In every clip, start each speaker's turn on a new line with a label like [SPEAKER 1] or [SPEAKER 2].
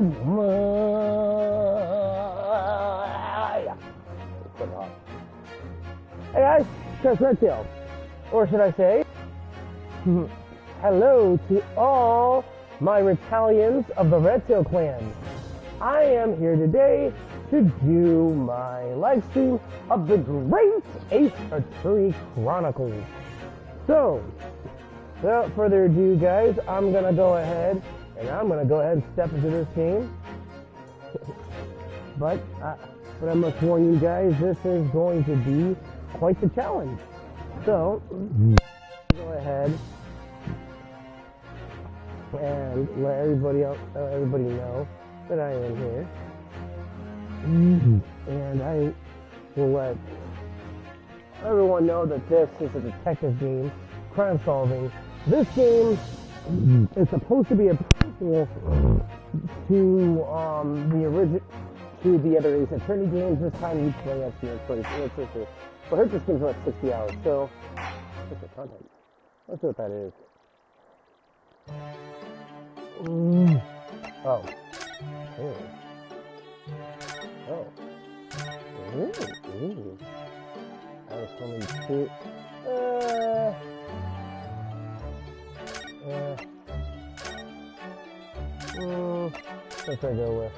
[SPEAKER 1] Hey guys, it's Redtail. Or should I say, hello to all my Redtailians of the Redtail clan. I am here today to do my live stream of the Great Ace Attorney Chronicles. So, without further ado guys, I'm gonna go ahead and step into this game. But I must warn you guys, this is going to be quite the challenge. So, go ahead and let everybody know that I am here. And I will let everyone know that this is a detective game, crime solving. This game is supposed to be a prequel to the other Ace Attorney games. This time you play as your choice. But I heard this game's about 60 hours, so what's the content? Let's see what that is. Oh. Ew. Oh. Ooh. I was coming to. What should I go with?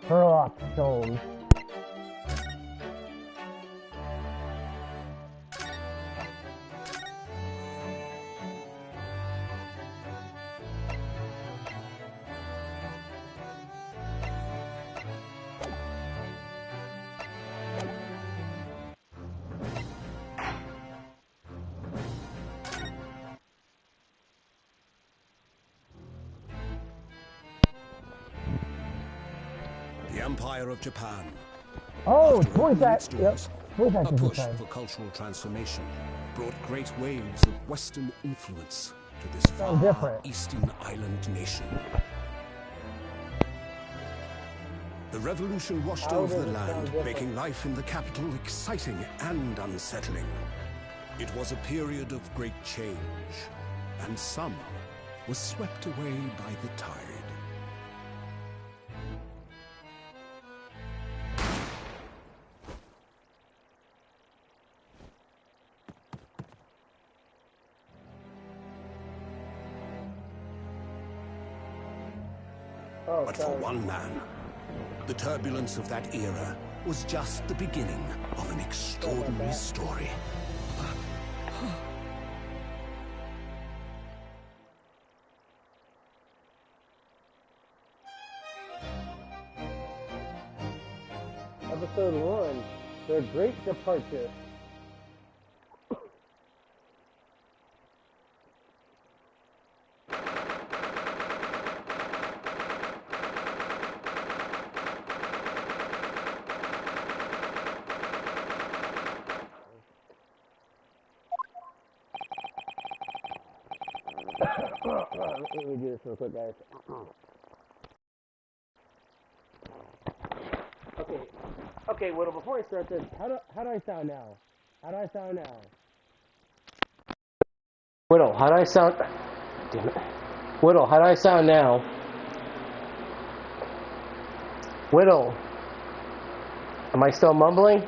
[SPEAKER 1] Sherlock Holmes.
[SPEAKER 2] The Empire of Japan.
[SPEAKER 1] Oh, voice acting. Yep. Voice acting.
[SPEAKER 2] A push for cultural transformation brought great waves of Western influence to this far eastern island nation. The revolution washed over the land, making life in the capital exciting and unsettling. It was a period of great change, and some was swept away by the tide. But for one man, the turbulence of that era was just the beginning of an extraordinary story.
[SPEAKER 1] Episode 1, The Great Departure. Let me do this real quick, guys. Okay, Whittle, before I start this, how do I sound now? How do I sound now? Whittle, how do I sound? Damn it. Whittle, how do I sound now? Whittle, am I still mumbling?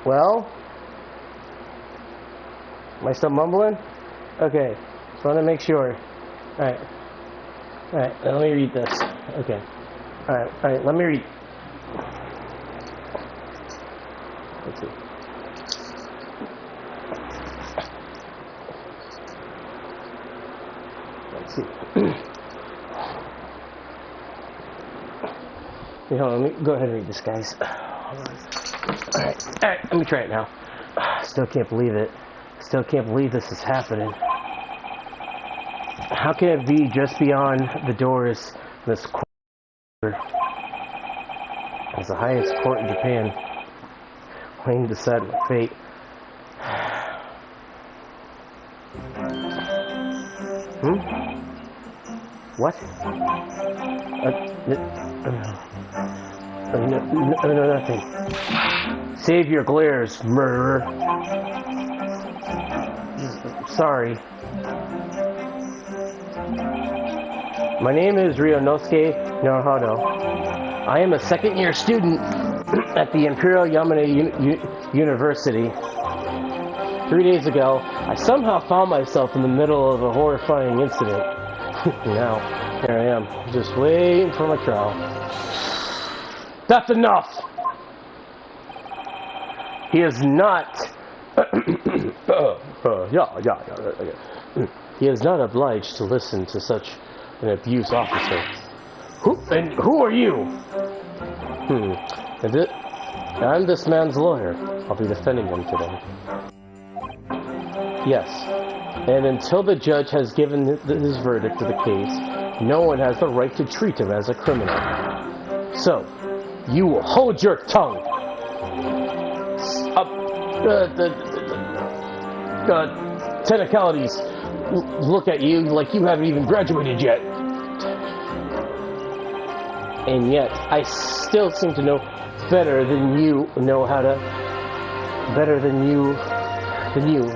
[SPEAKER 1] Well, am I still mumbling? Okay, just want to make sure. Alright, now let me read this. Okay, alright, let me read. Let's see. Hold on, let me go ahead and read this, guys. Hold on. Alright, let me try it now. Still can't believe it. Still can't believe this is happening. How can it be just beyond the doors this court as the highest court in Japan, waiting to decide my fate? What? No, nothing. Save your glares, murderer. Sorry. My name is Ryunosuke Naruhodo. I am a second-year student at the Imperial Yamane University. 3 days ago, I somehow found myself in the middle of a horrifying incident. Now, here I am, just waiting for my trial. That's enough! He is not... He is not obliged to listen to such an abuse officer. Who are you? I'm this man's lawyer. I'll be defending him today. Yes, and until the judge has given his verdict to the case, no one has the right to treat him as a criminal. So, you will hold your tongue. Technicalities look at you like you haven't even graduated yet. And yet, I still seem to know better than you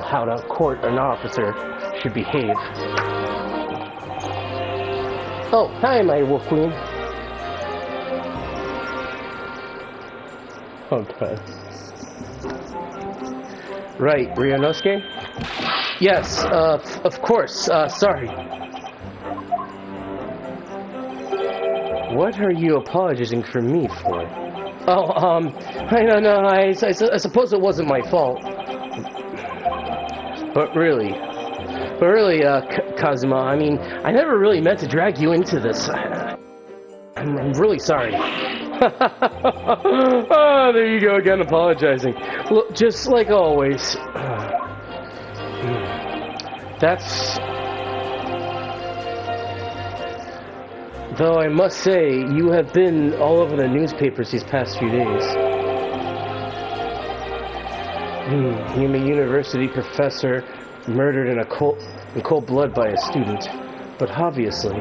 [SPEAKER 1] how to court an officer should behave. Oh, hi, my wolf queen. Okay. Right, Ryunosuke? Yes, of course, sorry. What are you apologizing for me for? Oh, I don't know, I suppose it wasn't my fault. But really, Kazuma, I mean, I never really meant to drag you into this. I'm really sorry. Oh, there you go again, apologizing. Look, just like always. Though I must say, you have been all over the newspapers these past few days. Yuma University professor murdered in cold blood by a student. But obviously,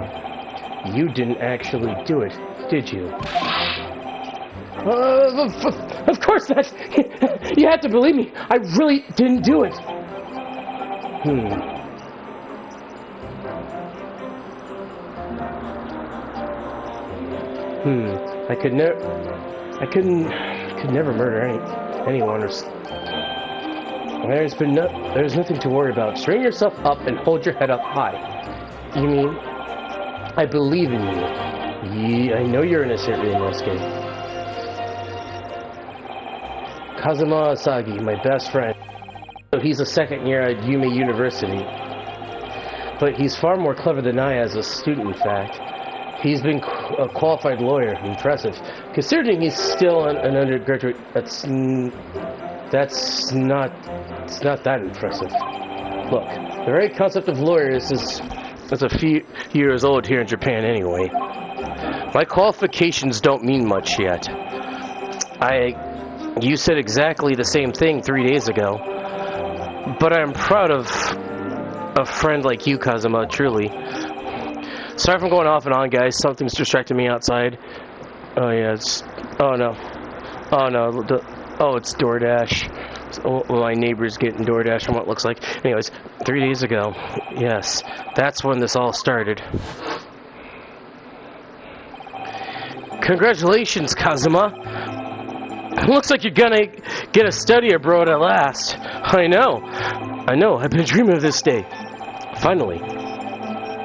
[SPEAKER 1] you didn't actually do it, did you? Of course not! You have to believe me, I really didn't do it! I could never murder anyone. There's nothing to worry about. Straighten yourself up and hold your head up high. You mean, I believe in you. I know you're innocent, Ryunosuke. Kazuma Asagi, my best friend. He's a second year at Yuma University. But he's far more clever than I as a student, in fact. He's been a qualified lawyer. Impressive. Considering he's still an undergraduate, it's not that impressive. Look, the very concept of lawyers is a few years old here in Japan anyway. My qualifications don't mean much yet. You said exactly the same thing 3 days ago. But I'm proud of a friend like you, Kazuma, truly. Sorry if I'm going off and on, guys. Something's distracting me outside. Oh, yeah, it's... Oh, no. Oh, no. It's DoorDash. My neighbor's getting DoorDash from what it looks like. Anyways, 3 days ago. Yes, that's when this all started. Congratulations, Kazuma. Looks like you're gonna get a study abroad at last. I know. I've been dreaming of this day. Finally.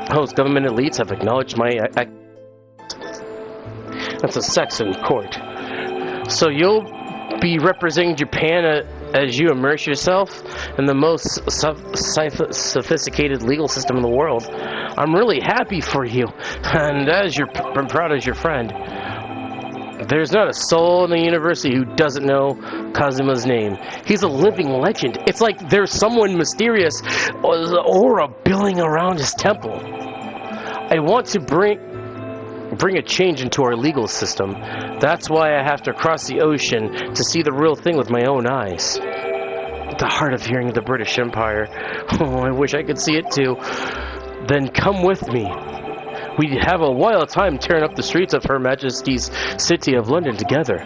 [SPEAKER 1] Those government elites have acknowledged my That's a Saxon court. So you'll be representing Japan as you immerse yourself in the most sophisticated legal system in the world. I'm really happy for you, and I'm proud as your friend. There's not a soul in the university who doesn't know Kazuma's name. He's a living legend. It's like there's someone mysterious aura billing around his temple. I want to bring a change into our legal system. That's why I have to cross the ocean to see the real thing with my own eyes. The hard of hearing of the British Empire. Oh, I wish I could see it too. Then come with me. We have a wild time tearing up the streets of Her Majesty's city of London together.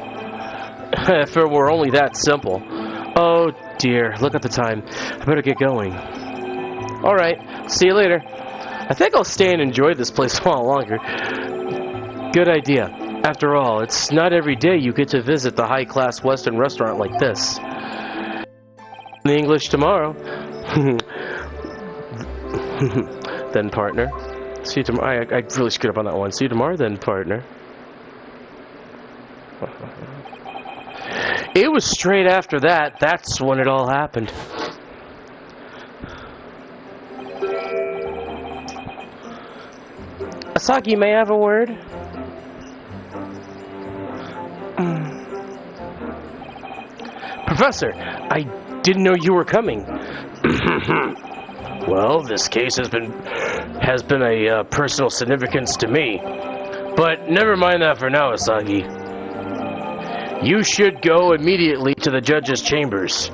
[SPEAKER 3] If it were only that simple. Oh dear, look at the time. I better get going. Alright, see you later. I think I'll stay and enjoy this place a while longer. Good idea. After all, it's not every day you get to visit the high-class Western restaurant like this. In English tomorrow. Then, partner. See you tomorrow. I really screwed up on that one. See you tomorrow, then, partner. It was straight after that. That's when it all happened. Asagi, may I have a word? Professor, I didn't know you were coming. Well, this case has been a personal significance to me. But never mind that for now, Asagi. You should go immediately to the judge's chambers.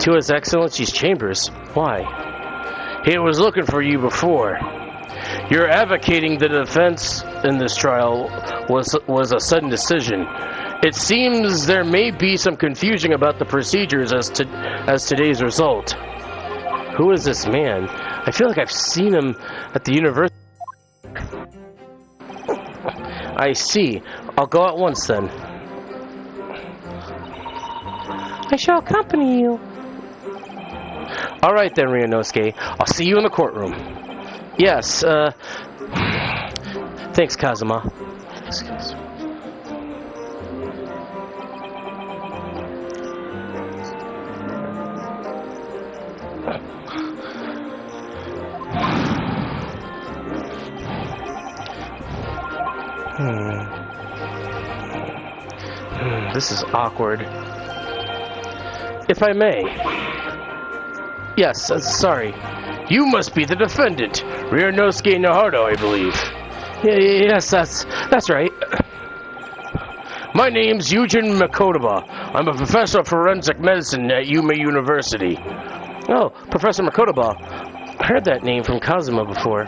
[SPEAKER 3] To His Excellency's chambers? Why? He was looking for you before. You're advocating the defense in this trial was a sudden decision. It seems there may be some confusion about the procedures as today's result. Who is this man? I feel like I've seen him at the university. I see. I'll go at once then. I shall accompany you. Alright then, Ryunosuke. I'll see you in the courtroom. Yes, thanks, Kazuma. This is awkward. If I may. Yes, sorry. You must be the defendant, Ryunosuke Naruto, I believe. Yes, that's right. My name's Yujin Makotoba. I'm a professor of forensic medicine at Yuma University. Oh, Professor Makotoba. I heard that name from Kazuma before.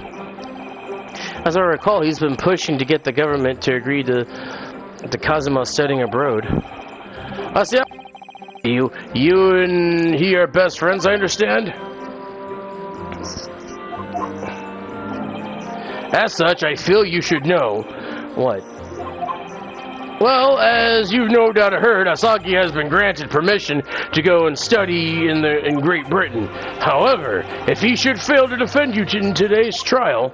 [SPEAKER 3] As I recall, he's been pushing to get the government to agree to Kazuma studying abroad. See, you and he are best friends, I understand? As such, I feel you should know. What? Well, as you've no doubt heard, Asagi has been granted permission to go and study in Great Britain. However, if he should fail to defend you in today's trial,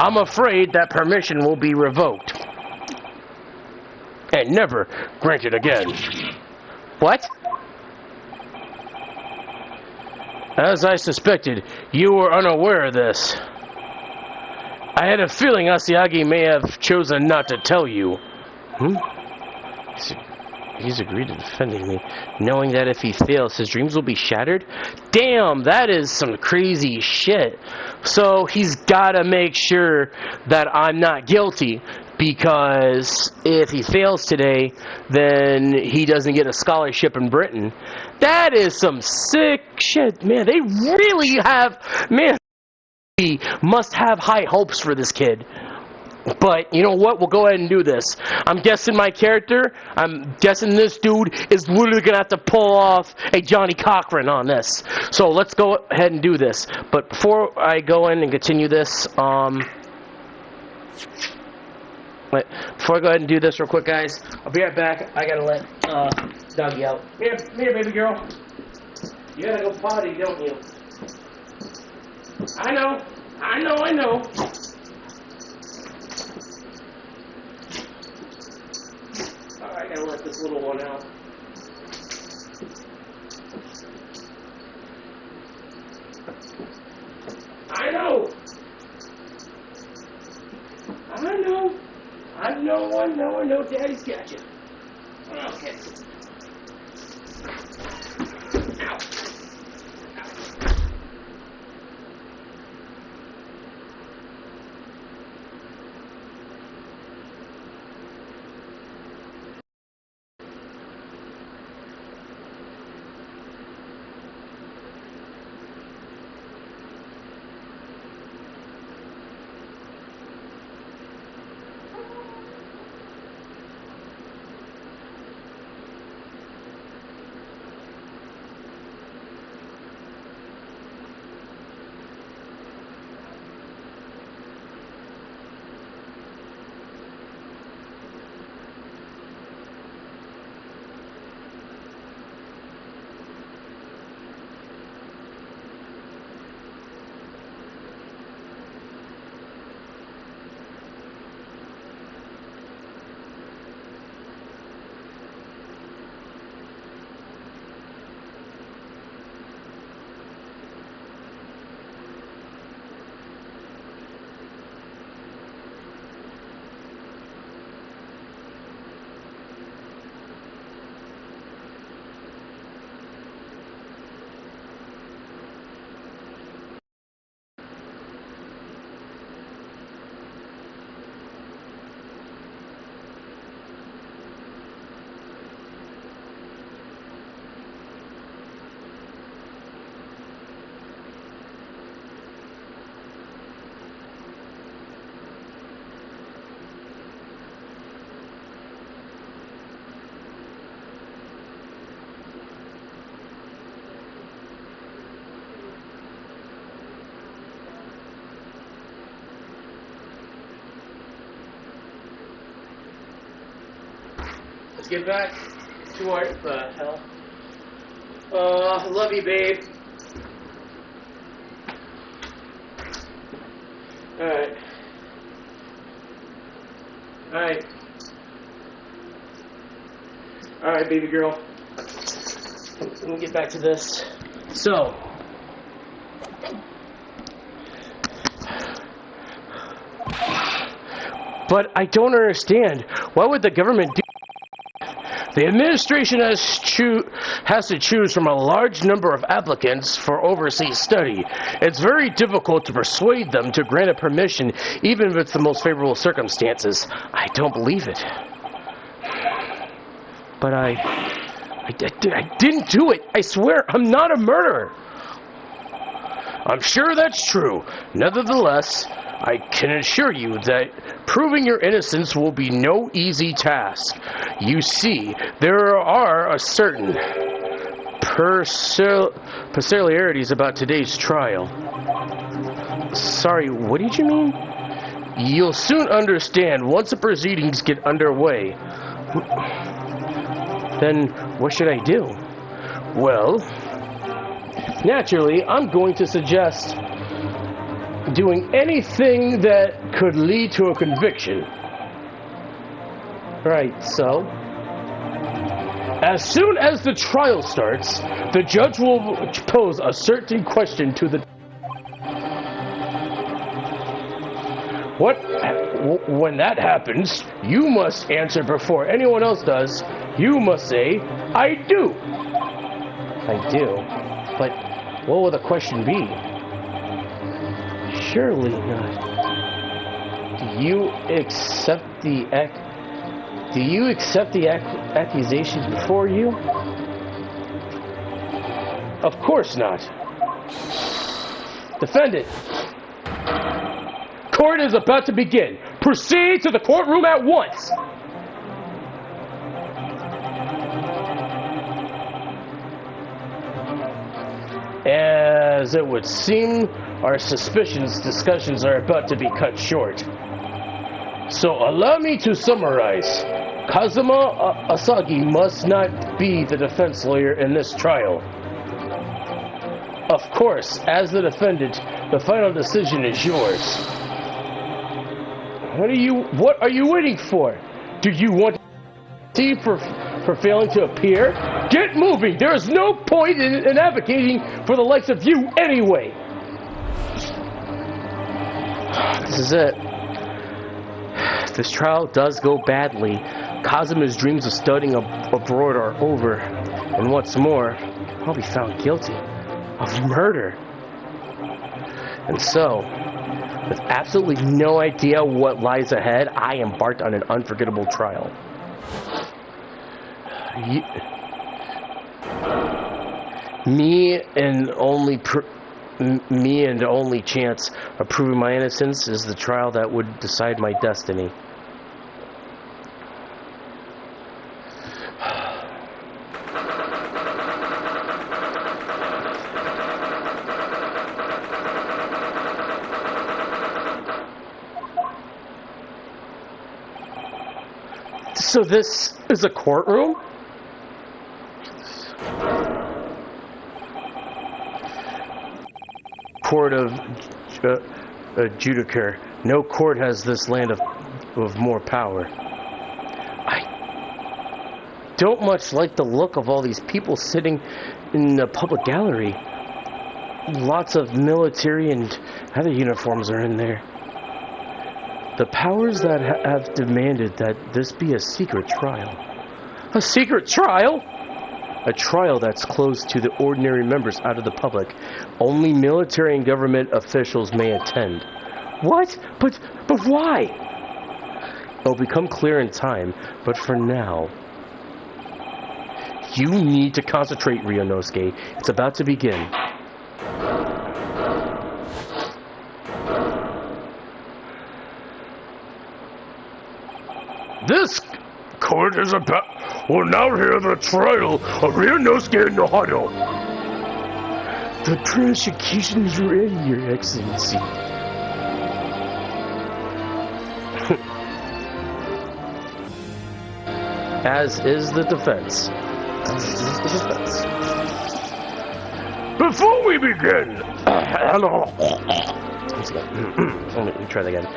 [SPEAKER 3] I'm afraid that permission will be revoked. And never granted again. What? As I suspected, you were unaware of this. I had a feeling Asagi may have chosen not to tell you. He's agreed to defending me, knowing that if he fails, his dreams will be shattered? Damn, that is some crazy shit. So he's gotta make sure that I'm not guilty, because if he fails today, then he doesn't get a scholarship in Britain. That is some sick shit. Man, they really have... Man, he must have high hopes for this kid. But, you know what? We'll go ahead and do this. I'm guessing this dude is literally going to have to pull off a Johnny Cochran on this. So let's go ahead and do this. But before I go in and continue this, before I go ahead and do this real quick, guys, I'll be right back. I gotta let Dougie out. Here, baby girl. You gotta go potty, don't you? I know. Alright, I gotta let this little one out. I know. Daddy's got you. Okay. Ow. get back to our hell. Love you, babe. Alright. Alright. Alright, baby girl. Let me get back to this. So. But I don't understand. Why would the government do? The administration has to choose from a large number of applicants for overseas study. It's very difficult to persuade them to grant a permission, even with the most favorable circumstances. I don't believe it. But I didn't do it. I swear, I'm not a murderer. I'm sure that's true. Nevertheless, I can assure you that proving your innocence will be no easy task. You see, there are a certain peculiarities about today's trial. Sorry, what did you mean? You'll soon understand once the proceedings get underway. Then what should I do? Well, naturally, I'm going to suggest doing anything that could lead to a conviction. Right, so as soon as the trial starts, the judge will pose a certain question to the when that happens, you must answer before anyone else does. You must say, I do. I do? But what will the question be? Surely not. Do you accept the accusation before you? Of course not. Defendant. Court is about to begin. Proceed to the courtroom at once. As it would seem, our discussions are about to be cut short. So allow me to summarize. Kazuma Asagi must not be the defense lawyer in this trial. Of course, as the defendant, the final decision is yours. What are you waiting for? Do you want to see for failing to appear? Get moving! There is no point in advocating for the likes of you anyway! This is it. This trial does go badly. Kazuma's dreams of studying abroad are over. And what's more, I'll be found guilty of murder. And so, with absolutely no idea what lies ahead, I embarked on an unforgettable trial. Me and the only chance of proving my innocence is the trial that would decide my destiny. So this is a courtroom? Court of Judicature. No court has this land of more power. I don't much like the look of all these people sitting in the public gallery. Lots of military and other uniforms are in there. The powers that have demanded that this be a secret trial. A secret trial? A trial that's closed to the ordinary members out of the public. Only military and government officials may attend. What? But why? It'll become clear in time, but for now, you need to concentrate, Ryunosuke. It's about to begin. This court is about... will now hear the trial of Ryunosuke Nohado. The prosecution is ready, Your Excellency. As is the defense. Before we begin... Let me try that again.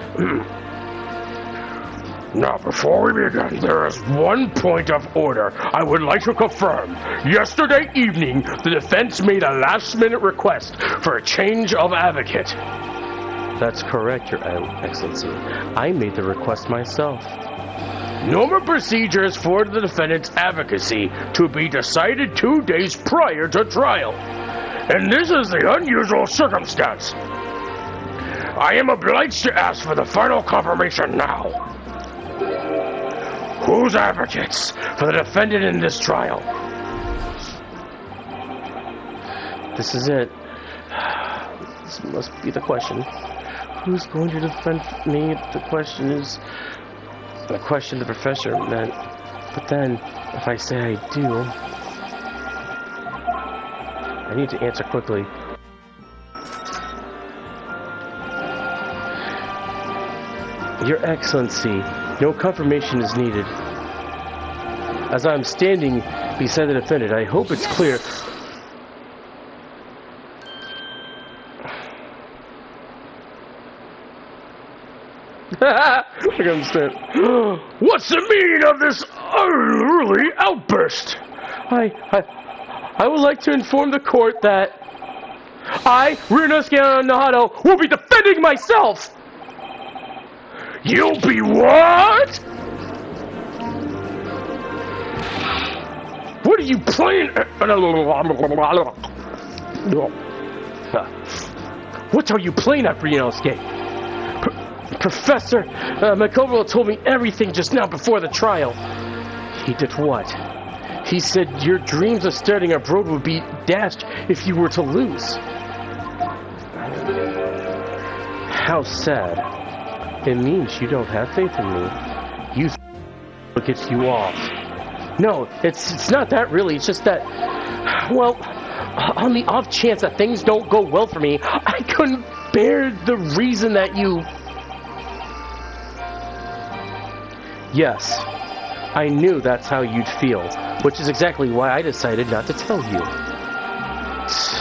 [SPEAKER 3] Now, before we begin, there is one point of order I would like to confirm. Yesterday evening, the defense made a last-minute request for a change of advocate. That's correct, Your Excellency. I made the request myself. Normal procedures for the defendant's advocacy to be decided 2 days prior to trial. And this is the unusual circumstance. I am obliged to ask for the final confirmation now. Who's advocates for the defendant in this trial? This is it. This must be the question. Who's going to defend me? The question is... The question the professor meant. But then, if I say I do... I need to answer quickly. Your Excellency, no confirmation is needed. As I'm standing beside the defendant, I hope it's clear. I understand. What's the meaning of this unruly outburst? I would like to inform the court that I, Ryunosuke Nahato, will be defending myself! You'll be what? What are you playing? What are you playing at, Ryunosuke? Professor Makoto told me everything just now before the trial. He did what? He said your dreams of starting abroad would be dashed if you were to lose. How sad. It means you don't have faith in me. You what gets you off. No, it's not that really. It's just that, well, on the off chance that things don't go well for me, I couldn't bear the reason that you... Yes, I knew that's how you'd feel, which is exactly why I decided not to tell you.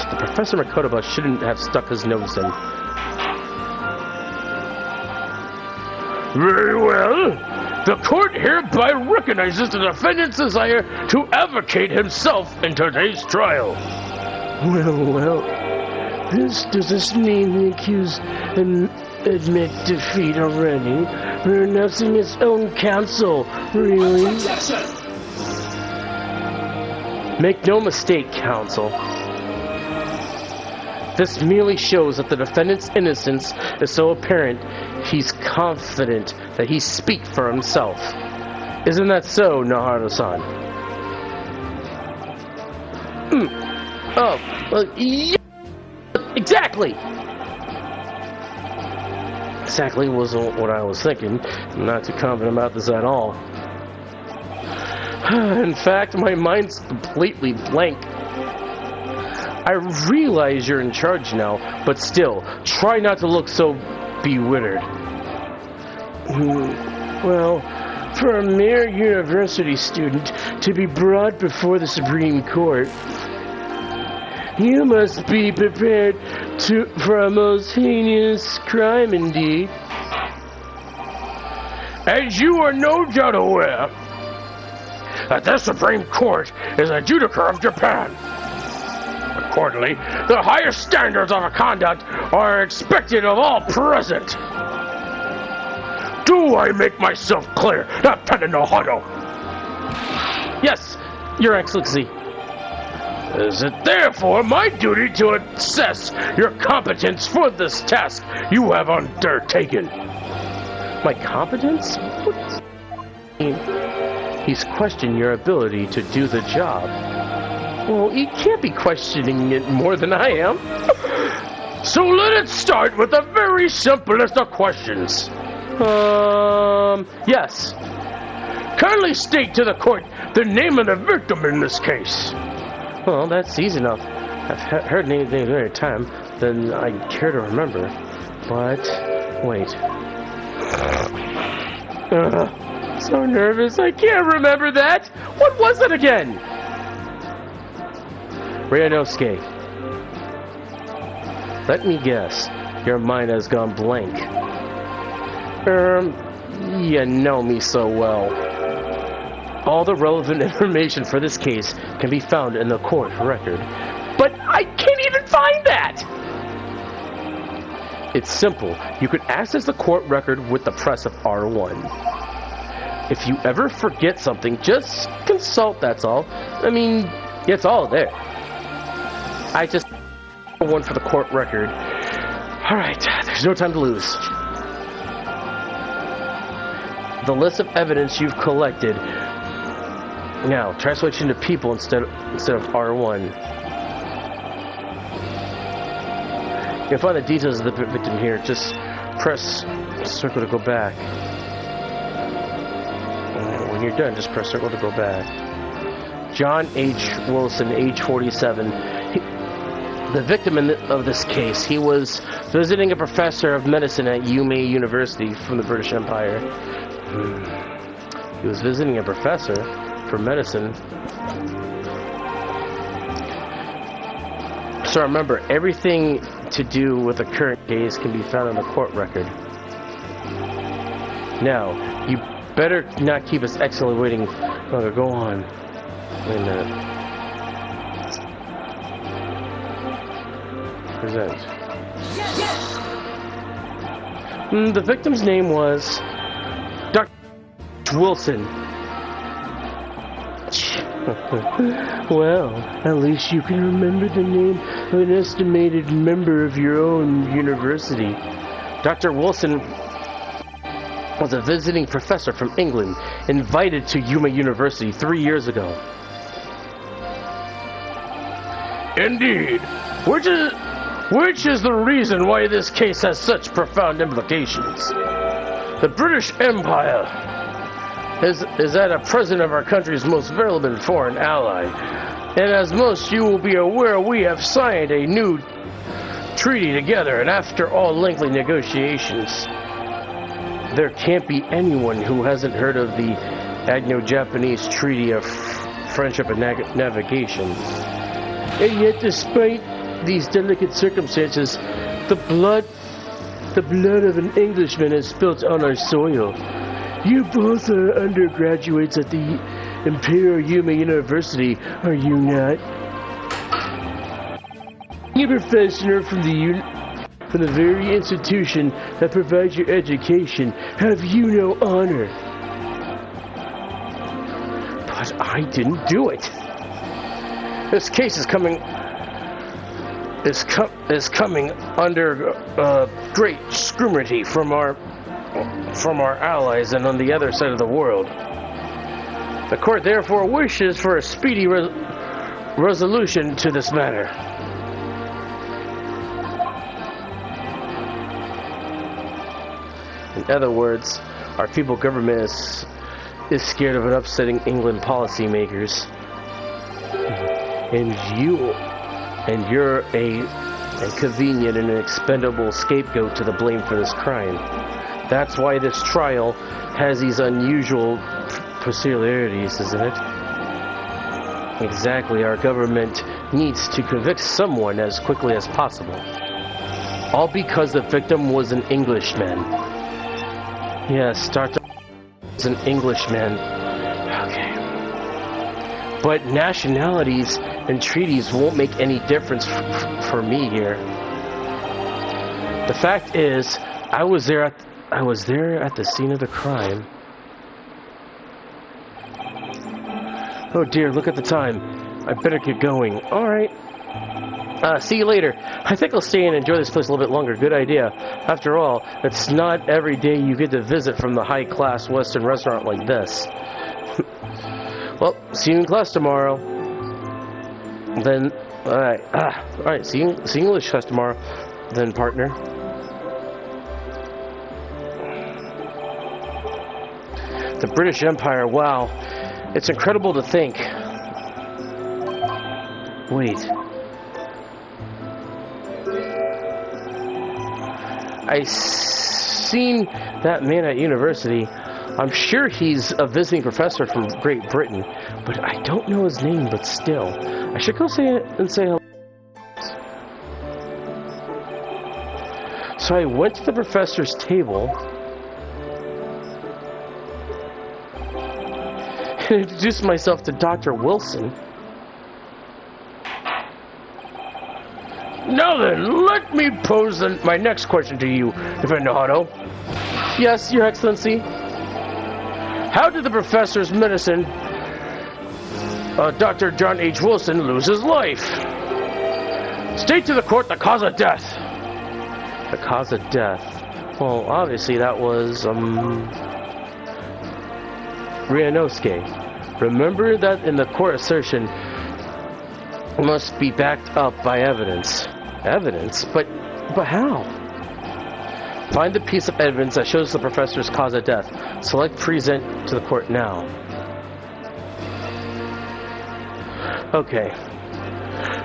[SPEAKER 3] The Professor Makoto shouldn't have stuck his nose in. Very well. The court hereby recognizes the defendant's desire to advocate himself in today's trial. Well. Does this mean the accused admit defeat already? Renouncing his own counsel, really? Make no mistake, counsel. This merely shows that the defendant's innocence is so apparent, he's confident that he speaks for himself. Isn't that so, Nahato-san? Yeah, exactly! Exactly wasn't what I was thinking. I'm not too confident about this at all. In fact, my mind's completely blank. I realize you're in charge now, but still, try not to look so bewildered. Well, for a mere university student to be brought before the Supreme Court, you must be prepared for a most heinous crime indeed. As you are no doubt aware, that the Supreme Court is a judicature of Japan. Accordingly, the highest standards of conduct are expected of all present. Do I make myself clear, Lieutenant Nahato? Yes, Your Excellency. Is it therefore my duty to assess your competence for this task you have undertaken? My competence? What does that mean? He's questioned your ability to do the job. Well, he can't be questioning it more than I am. So let it start with the very simplest of questions. Yes. Kindly state to the court the name of the victim in this case. Well, that's easy enough. I've heard names every time than I care to remember. But, wait. So nervous, I can't remember that. What was it again? Ryanosuke. Let me guess. Your mind has gone blank. You know me so well. All the relevant information for this case can be found in the court record. But I can't even find that! It's simple. You can access the court record with the press of R1. If you ever forget something, just consult, that's all. I mean, it's all there. I just one for the court record. Alright, there's no time to lose. The list of evidence you've collected. Now, try switching to people instead of R1. You can find the details of the victim here. Just press circle to go back. When you're done, just press circle to go back. John H. Wilson, age 47. The victim of this case, he was visiting a professor of medicine at Yumei University from the British Empire. He was visiting a professor for medicine. So remember, everything to do with the current case can be found in the court record. Now, you better not keep us excellently waiting longer. Go on. Wait a minute. Present. The victim's name was Dr. Wilson. Well, at least you can remember the name of an estimated member of your own university. Dr. Wilson was a visiting professor from England, invited to Yumei University 3 years ago. Indeed. Which is the reason why this case has such profound implications. The British Empire is at present of our country's most valuable foreign ally. And as most you will be aware, we have signed a new treaty together, and after all lengthy negotiations, there can't be anyone who hasn't heard of the Anglo-Japanese Treaty of Friendship and Navigation. And yet, despite these delicate circumstances, the blood of an Englishman is spilt on our soil. You both are undergraduates at the Imperial Yumei University, are you not? You're a professor from the very institution that provides your education. Have you no honor? But I didn't do it. This case is coming under great scrutiny from our allies and on the other side of the world. The court therefore wishes for a speedy resolution to this matter. In other words, our feeble government is scared of an upsetting England policymakers. And you're a convenient and expendable scapegoat to the blame for this crime. That's why this trial has these unusual peculiarities, isn't it? Exactly, our government needs to convict someone as quickly as possible. All because the victim was an Englishman. Yes, Dr. was an Englishman. Okay. But nationalities and treaties won't make any difference for me here. The fact is, I was there at the scene of the crime. Oh dear, look at the time. I better get going. Alright. See you later. I think I'll stay and enjoy this place a little bit longer. Good idea. After all, it's not every day you get to visit from the high-class Western restaurant like this. Well, see you in class tomorrow. Then, alright, see you in English class tomorrow. Then, partner. The British Empire, wow. It's incredible to think. Wait. I seen that man at university. I'm sure he's a visiting professor from Great Britain, but I don't know his name, but still. I should go say it and say hello. So I went to the professor's table and introduced myself to Dr. Wilson. Now then, let me pose my next question to you, Venado. Yes, Your Excellency. How did the professor's medicine, Dr. John H. Wilson, lose his life? State to the court the cause of death. The cause of death. Well, obviously that was, Ryunosuke. Remember that in the court assertion must be backed up by evidence. Evidence? But how? Find the piece of evidence that shows the professor's cause of death. Select present to the court now. Okay.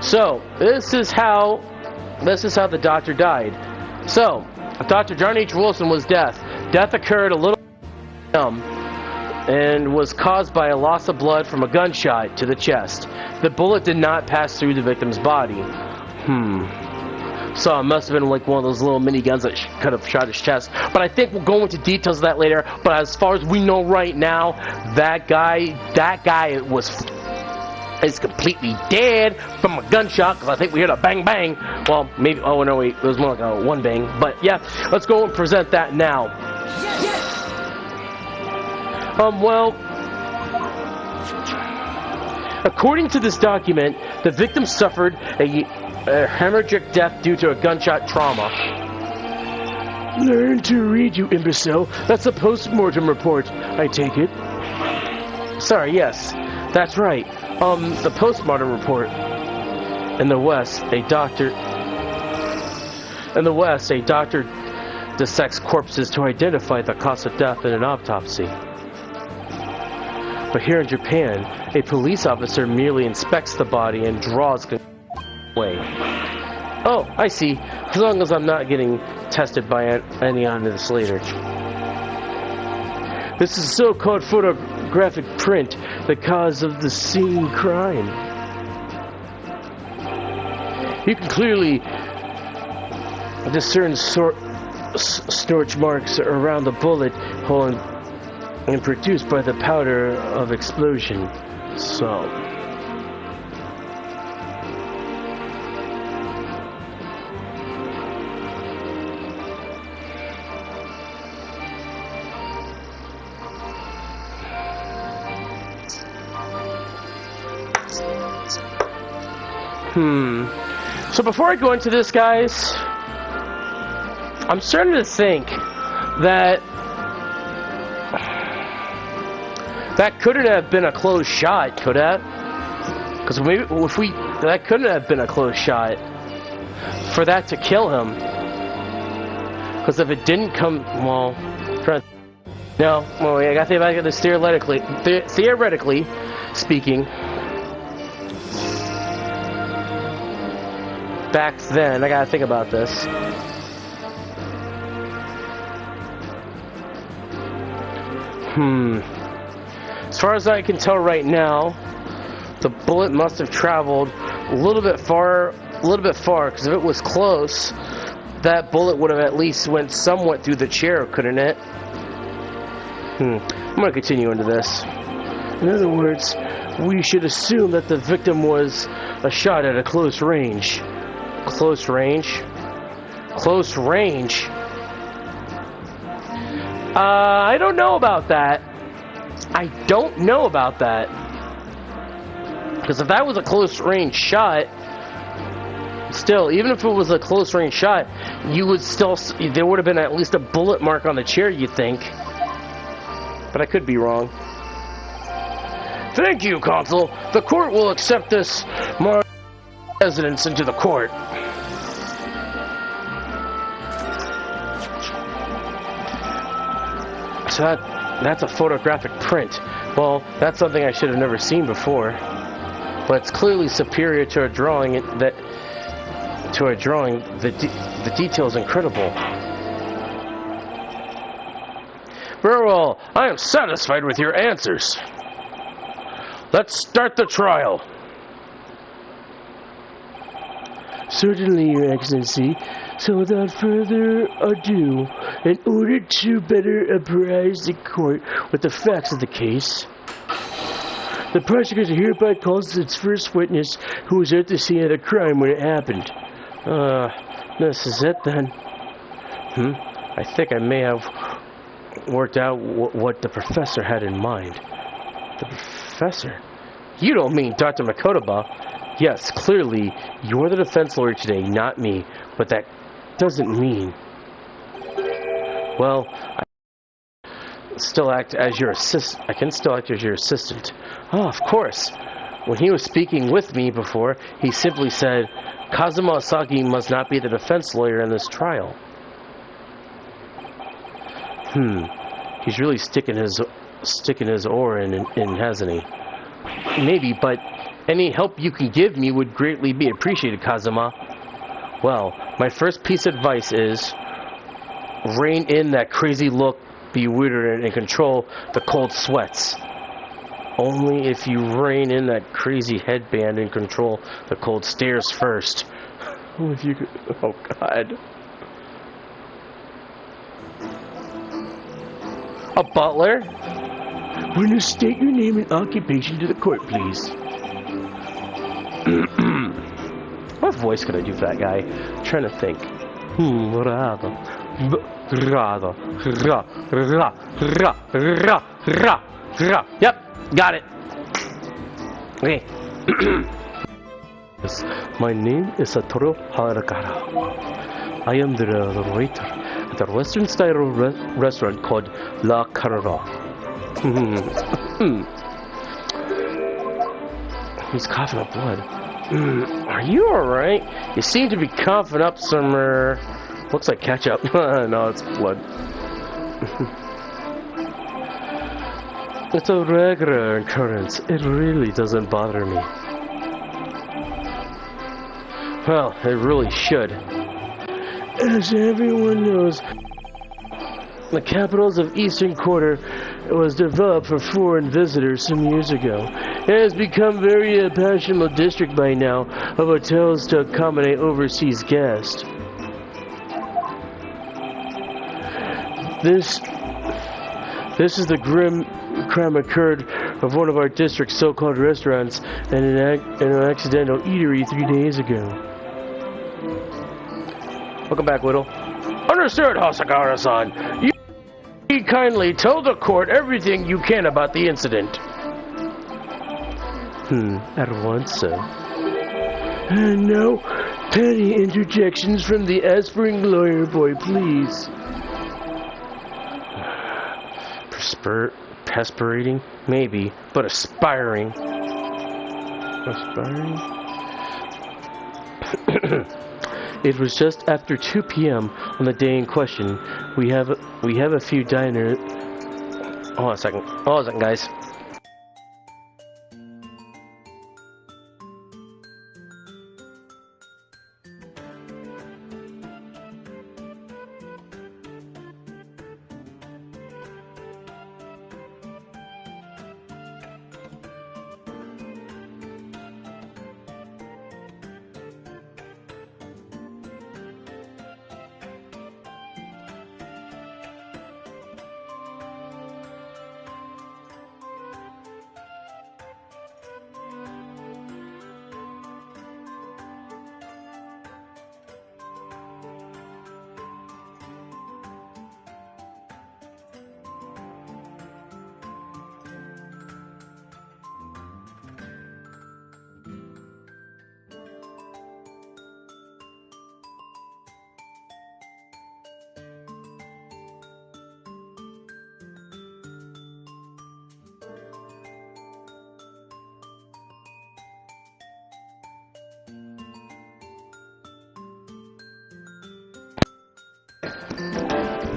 [SPEAKER 3] So, this is how the doctor died. So, Dr. John H. Wilson was death. Death occurred a little and was caused by a loss of blood from a gunshot to the chest. The bullet did not pass through the victim's body. So it must have been like one of those little mini guns that could have shot his chest. But I think we'll go into details of that later. But as far as we know right now, that guy is completely dead from a gunshot, because I think we heard a bang bang. Well, maybe, oh no wait, it was more like a one bang. But yeah, let's go and present that now. Well, according to this document, the victim suffered a hemorrhagic death due to a gunshot trauma. Learn to read, you imbecile. That's a post-mortem report, I take it. Sorry, yes, that's right. The post-mortem report. In the West, a doctor dissects corpses to identify the cause of death in an autopsy. But here in Japan, a police officer merely inspects the body and draws away. Oh, I see. As long as I'm not getting tested by any on this later. This is so-called photographic print, the cause of the scene crime. You can clearly discern scorch marks around the bullet hole and produced by the powder of explosion. So, so before I go into this, guys, I'm starting to think that couldn't have been a close shot, could that? Because maybe that couldn't have been a close shot for that to kill him. Because if it didn't come, well, I gotta think about this theoretically speaking. Back then, I gotta think about this. As far as I can tell right now, the bullet must have traveled a little bit far, because if it was close, that bullet would have at least went somewhat through the chair, couldn't it? I'm gonna continue into this. In other words, we should assume that the victim was a shot at a close range. Close range? Close range? I don't know about that. I don't know about that. Because if that was a close range shot, still, even if it was a close range shot, you would still, there would have been at least a bullet mark on the chair, you think. But I could be wrong. Thank you, Consul. The court will accept this evidence into the court. So that's a photographic print. Well, that's something I should have never seen before. But it's clearly superior to a drawing. The detail is incredible. Very well. I am satisfied with your answers. Let's start the trial. Certainly, Your Excellency. So without further ado, in order to better apprise the court with the facts of the case, the prosecutor hereby calls its first witness who was at the scene of the crime when it happened. This is it then. I think I may have worked out what the professor had in mind. The professor? You don't mean Dr. Makotaba? Yes, clearly, you're the defense lawyer today, not me. But that doesn't mean... Well, I can still act as your assistant. Oh, of course. When he was speaking with me before, he simply said, Kazuma Asagi must not be the defense lawyer in this trial. He's really sticking his oar in, hasn't he? Maybe, but any help you can give me would greatly be appreciated, Kazuma. Well, my first piece of advice is rein in that crazy look, bewildered, and control the cold sweats. Only if you rein in that crazy headband and control the cold stares first. Oh God. A butler? Will you state your name and occupation to the court, please? What voice could I do for that guy? I'm trying to think. Yep, got it. Okay. My name is Satoru Harakara. I am the waiter at a Western style restaurant called La Carrera. He's coughing up blood. Are you alright? You seem to be coughing up some, looks like ketchup. No, it's blood. It's a regular occurrence. It really doesn't bother me. Well, it really should. As everyone knows, the capitals of Eastern Quarter was developed for foreign visitors some years ago. It has become very fashionable district by now of hotels to accommodate overseas guests. This is the grim crime occurred of one of our district's so-called restaurants and an accidental eatery 3 days ago. Welcome back, Whittle. Understood, Hasagara-san. You kindly tell the court everything you can about the incident. At once, sir. And no petty interjections from the aspiring lawyer boy, please. Perspirating? Maybe, but aspiring. Aspiring? It was just after 2 p.m. on the day in question. We have a few diners. Hold on a second, guys.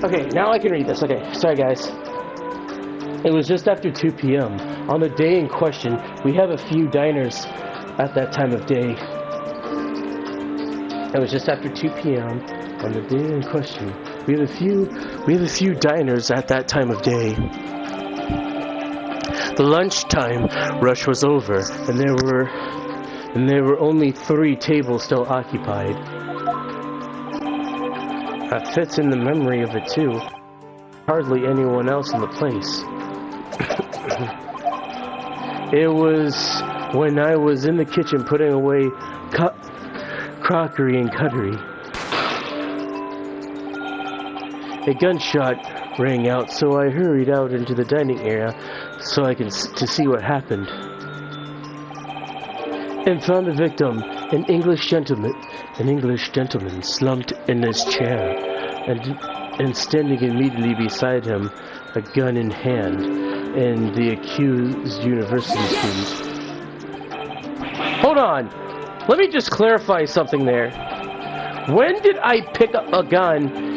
[SPEAKER 3] Okay, now I can read this. Okay, sorry guys. It was just after 2 p.m. On the day in question, we have a few diners at that time of day. It was just after 2 p.m. on the day in question. We had a few diners at that time of day. The lunchtime rush was over, and there were only 3 tables still occupied. That fits in the memory of it too. Hardly anyone else in the place. It was when I was in the kitchen putting away crockery and cutlery. A gunshot rang out, so I hurried out into the dining area to see what happened. And found the victim, an English gentleman slumped in his chair, and standing immediately beside him, a gun in hand, and the accused university student. Hold on! Let me just clarify something there. When did I pick up a gun?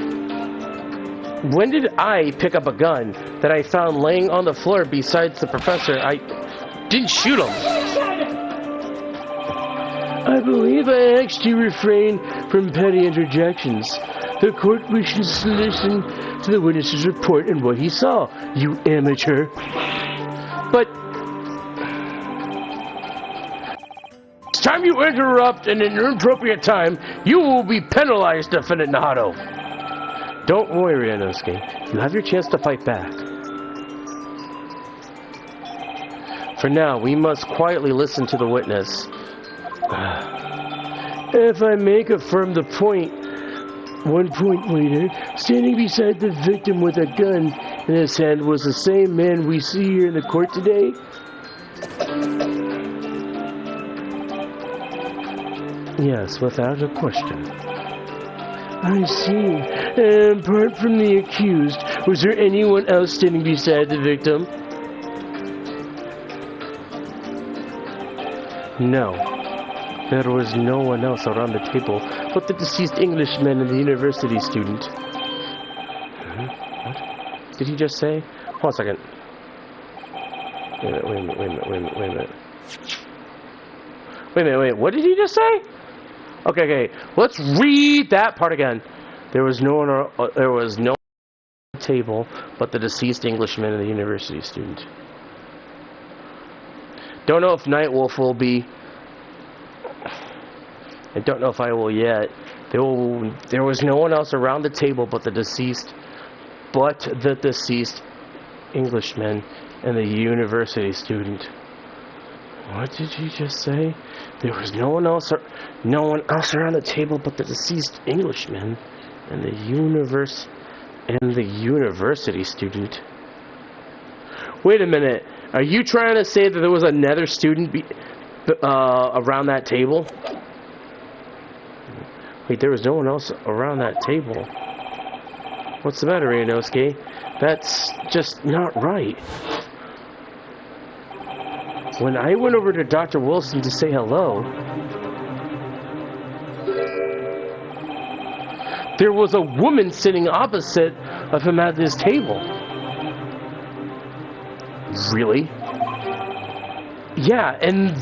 [SPEAKER 3] When did I pick up a gun that I found laying on the floor besides the professor? I didn't shoot him. I believe I asked you refrain from petty interjections. The court wishes to listen to the witness's report and what he saw, you amateur. But it's time you interrupt, and in an inappropriate time, you will be penalized, Defendant Nahato. Don't worry, Ryunosuke. You have your chance to fight back. For now, we must quietly listen to the witness. If I may confirm the point, 1 point later, standing beside the victim with a gun in his hand was the same man we see here in the court today. Yes, without a question. I see. And apart from the accused, was there anyone else standing beside the victim? No. There was no one else around the table but the deceased Englishman and the university student. What? Did he just say? Hold on a second. Wait a minute. What did he just say? Okay. Let's read that part again. There was no one on the table but the deceased Englishman and the university student. Don't know if Nightwolf will be. I don't know if I will yet. There was no one else around the table but the deceased Englishman and the university student. What did he just say? There was no one else around the table but the deceased Englishman and the university student. Wait a minute. Are you trying to say that there was another student around that table? Wait, there was no one else around that table. What's the matter, Ryunosuke? That's just not right. When I went over to Dr. Wilson to say hello, there was a woman sitting opposite of him at this table. Really? Yeah, and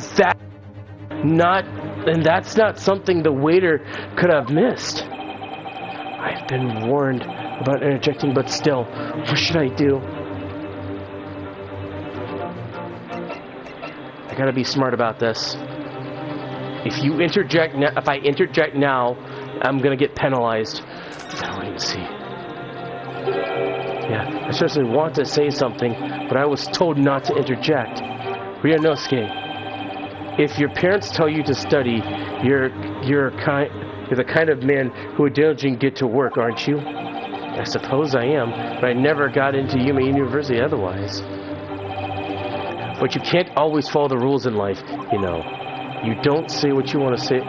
[SPEAKER 3] that's not something the waiter could have missed. I've been warned about interjecting, but still, what should I do? I gotta be smart about this. If I interject now, I'm gonna get penalized. I'll wait and see. Yeah, I certainly want to say something, but I was told not to interject. Ryunosuke, if your parents tell you to study, you're the kind of man who would diligently get to work, aren't you? I suppose I am, but I never got into Yuma University otherwise. But you can't always follow the rules in life, you know. You don't say what you want to say.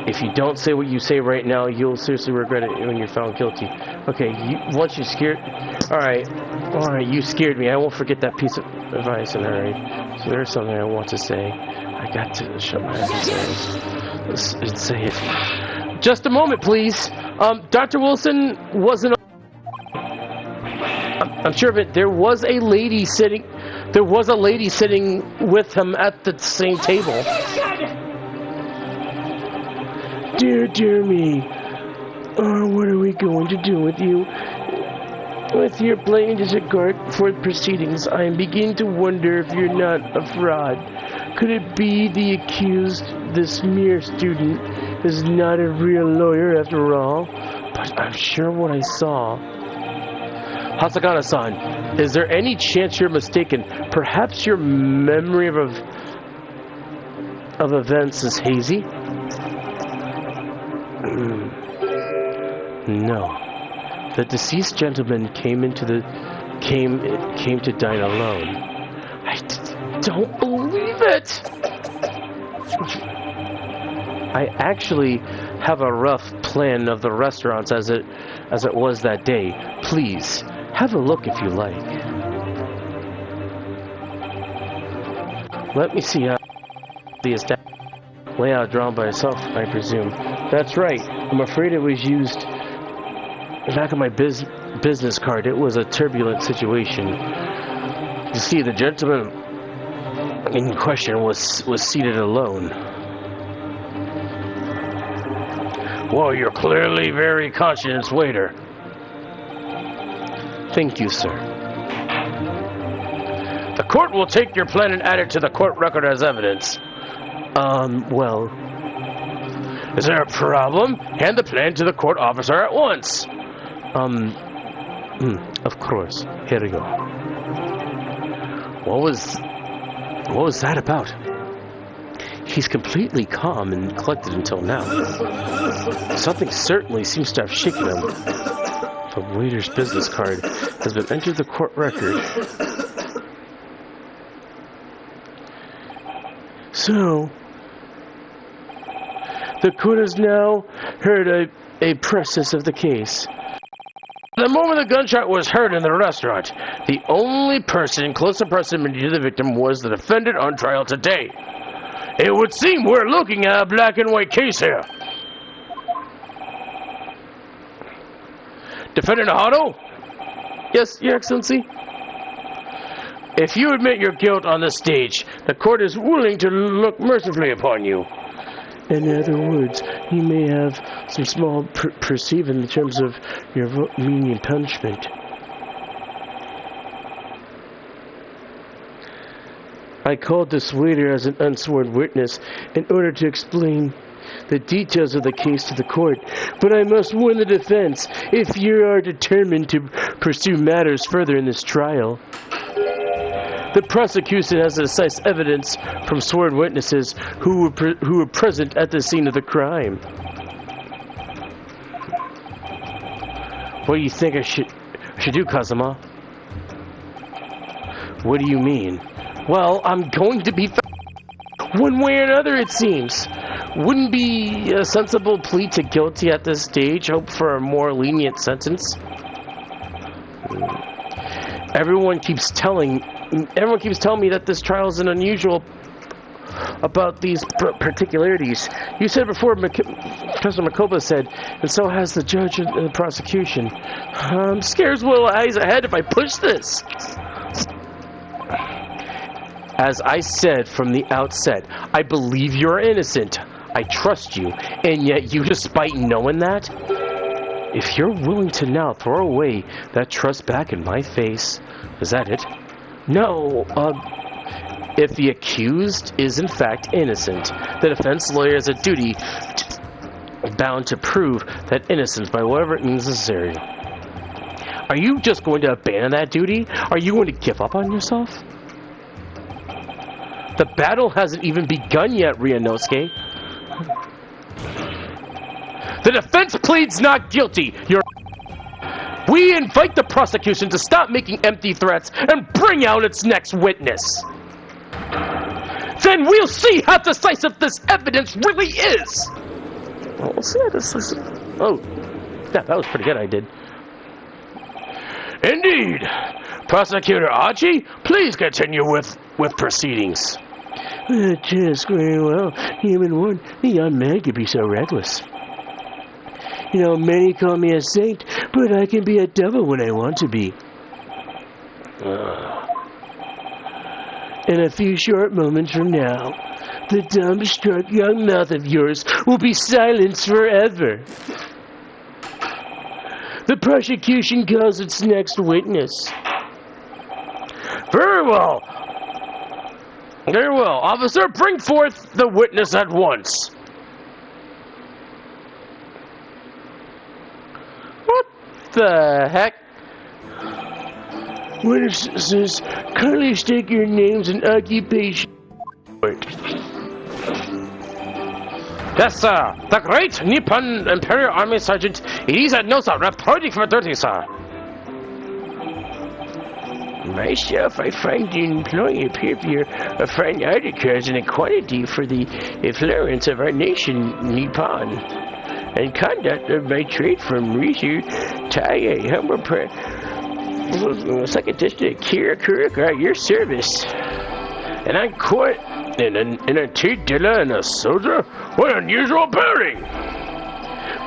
[SPEAKER 3] If you don't say what you say right now, you'll seriously regret it when you're found guilty. Okay, once you're scared... Alright, you scared me. I won't forget that piece of advice in a hurry. So there's something I want to say. I got to shut my eyes and say it. Just a moment, please. Dr. Wilson wasn't... I'm sure of it. There was a lady sitting with him at the same table. Dear me. What are we going to do with you? With your blatant disregard for proceedings, I am beginning to wonder if you're not a fraud. Could it be the accused, this mere student, is not a real lawyer after all? But I'm sure what I saw. Hasagana-san, is there any chance you're mistaken? Perhaps your memory of events is hazy? No. The deceased gentleman came to dine alone. I don't believe it! I actually have a rough plan of the restaurants as it was that day. Please, have a look if you like. Let me see the layout drawn by yourself, I presume. That's right. I'm afraid it was used back on my business card. It was a turbulent situation. You see, the gentleman in question was seated alone. Well, you're clearly very conscious waiter. Thank you, sir. The court will take your plan and add it to the court record as evidence. Well... Is there a problem? Hand the plan to the court officer at once. Of course. Here we go. What was that about? He's completely calm and collected until now. Something certainly seems to have shaken him. The waiter's business card has been entered the court record. So, the court has now heard a process of the case. The moment the gunshot was heard in the restaurant, the only person close in proximity to the victim was the defendant on trial today. It would seem we're looking at a black and white case here. Defendant Ahado? Yes, Your Excellency? If you admit your guilt on this stage, the court is willing to look mercifully upon you. In other words, you may have some small perceive in terms of your lenient punishment. I called this waiter as an unsworn witness in order to explain the details of the case to the court, but I must warn the defense if you are determined to pursue matters further in this trial. The prosecution has decisive evidence from sworn witnesses who were present at the scene of the crime. What do you think I should do, Kazuma? What do you mean? Well, I'm going to be one way or another, it seems. Wouldn't be a sensible plea to guilty at this stage, hope for a more lenient sentence? Everyone keeps telling me that this trial is unusual about these particularities. You said before, Professor Makoba said, and so has the judge and the prosecution. I'm scared as well eyes ahead if I push this. As I said from the outset, I believe you're innocent. I trust you, and yet you, despite knowing that, if you're willing to now throw away that trust back in my face, is that it? No, if the accused is in fact innocent, the defense lawyer has a duty bound to prove that innocence by whatever it means necessary. Are you just going to abandon that duty? Are you going to give up on yourself? The battle hasn't even begun yet, Ryunosuke. The defense pleads not guilty. We invite the prosecution to stop making empty threats and bring out its next witness. Then we'll see how decisive this evidence really is. Well, we'll see how decisive. Oh, yeah, that was pretty good. I did. Indeed, Prosecutor Achi, please continue with proceedings. Just very well. Human one, the young man could be so reckless. You know, many call me a saint, but I can be a devil when I want to be. In a few short moments from now, the dumbstruck young mouth of yours will be silenced forever. The prosecution calls its next witness. Very well. Very well. Officer, bring forth the witness at once. What the heck? Witnesses, kindly state your names and occupation. Yes, sir. The Great Nippon Imperial Army Sergeant Elisa Nosa reporting for duty, sir. Myself, I find the employee paper a fine article as an equality for the affluence of our nation, Nippon, and conduct of my trade from Rizu, Tai, humble second district, Kira, your service. And I'm quite an antique dealer and a soldier? What unusual pairing!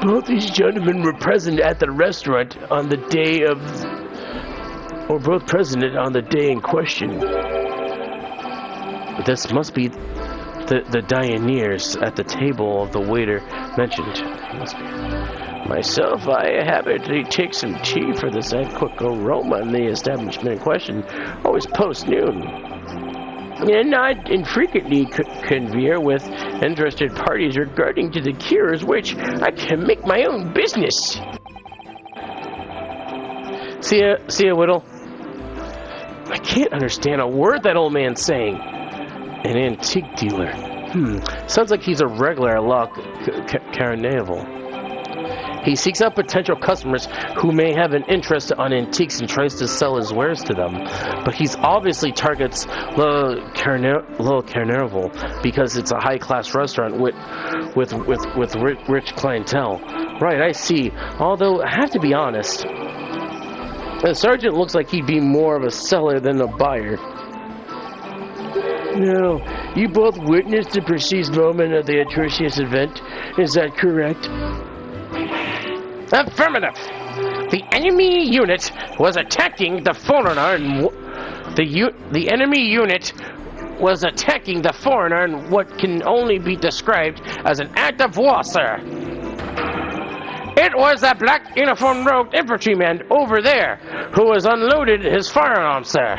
[SPEAKER 3] Both these gentlemen were present at the restaurant on the day of... or both present on the day in question. This must be the dioneers at the table of the waiter mentioned. Must be. Myself, I habitually take some tea for this quick aroma in the establishment in question, always post-noon. And I infrequently convene with interested parties regarding to the cures which I can make my own business. See ya, Whittle. I can't understand a word that old man's saying. An antique dealer. Sounds like he's a regular at La Carnival. He seeks out potential customers who may have an interest on antiques and tries to sell his wares to them. But he's obviously targets Le Carnival because it's a high-class restaurant with rich clientele. Right, I see. Although, I have to be honest, the sergeant looks like he'd be more of a seller than a buyer. No, you both witnessed the precise moment of the atrocious event. Is that correct? Affirmative. The enemy unit was attacking the foreigner and the enemy unit was attacking the foreigner in what can only be described as an act of war, sir. It was that black uniformed rogue infantryman over there who was unloaded his firearm, sir.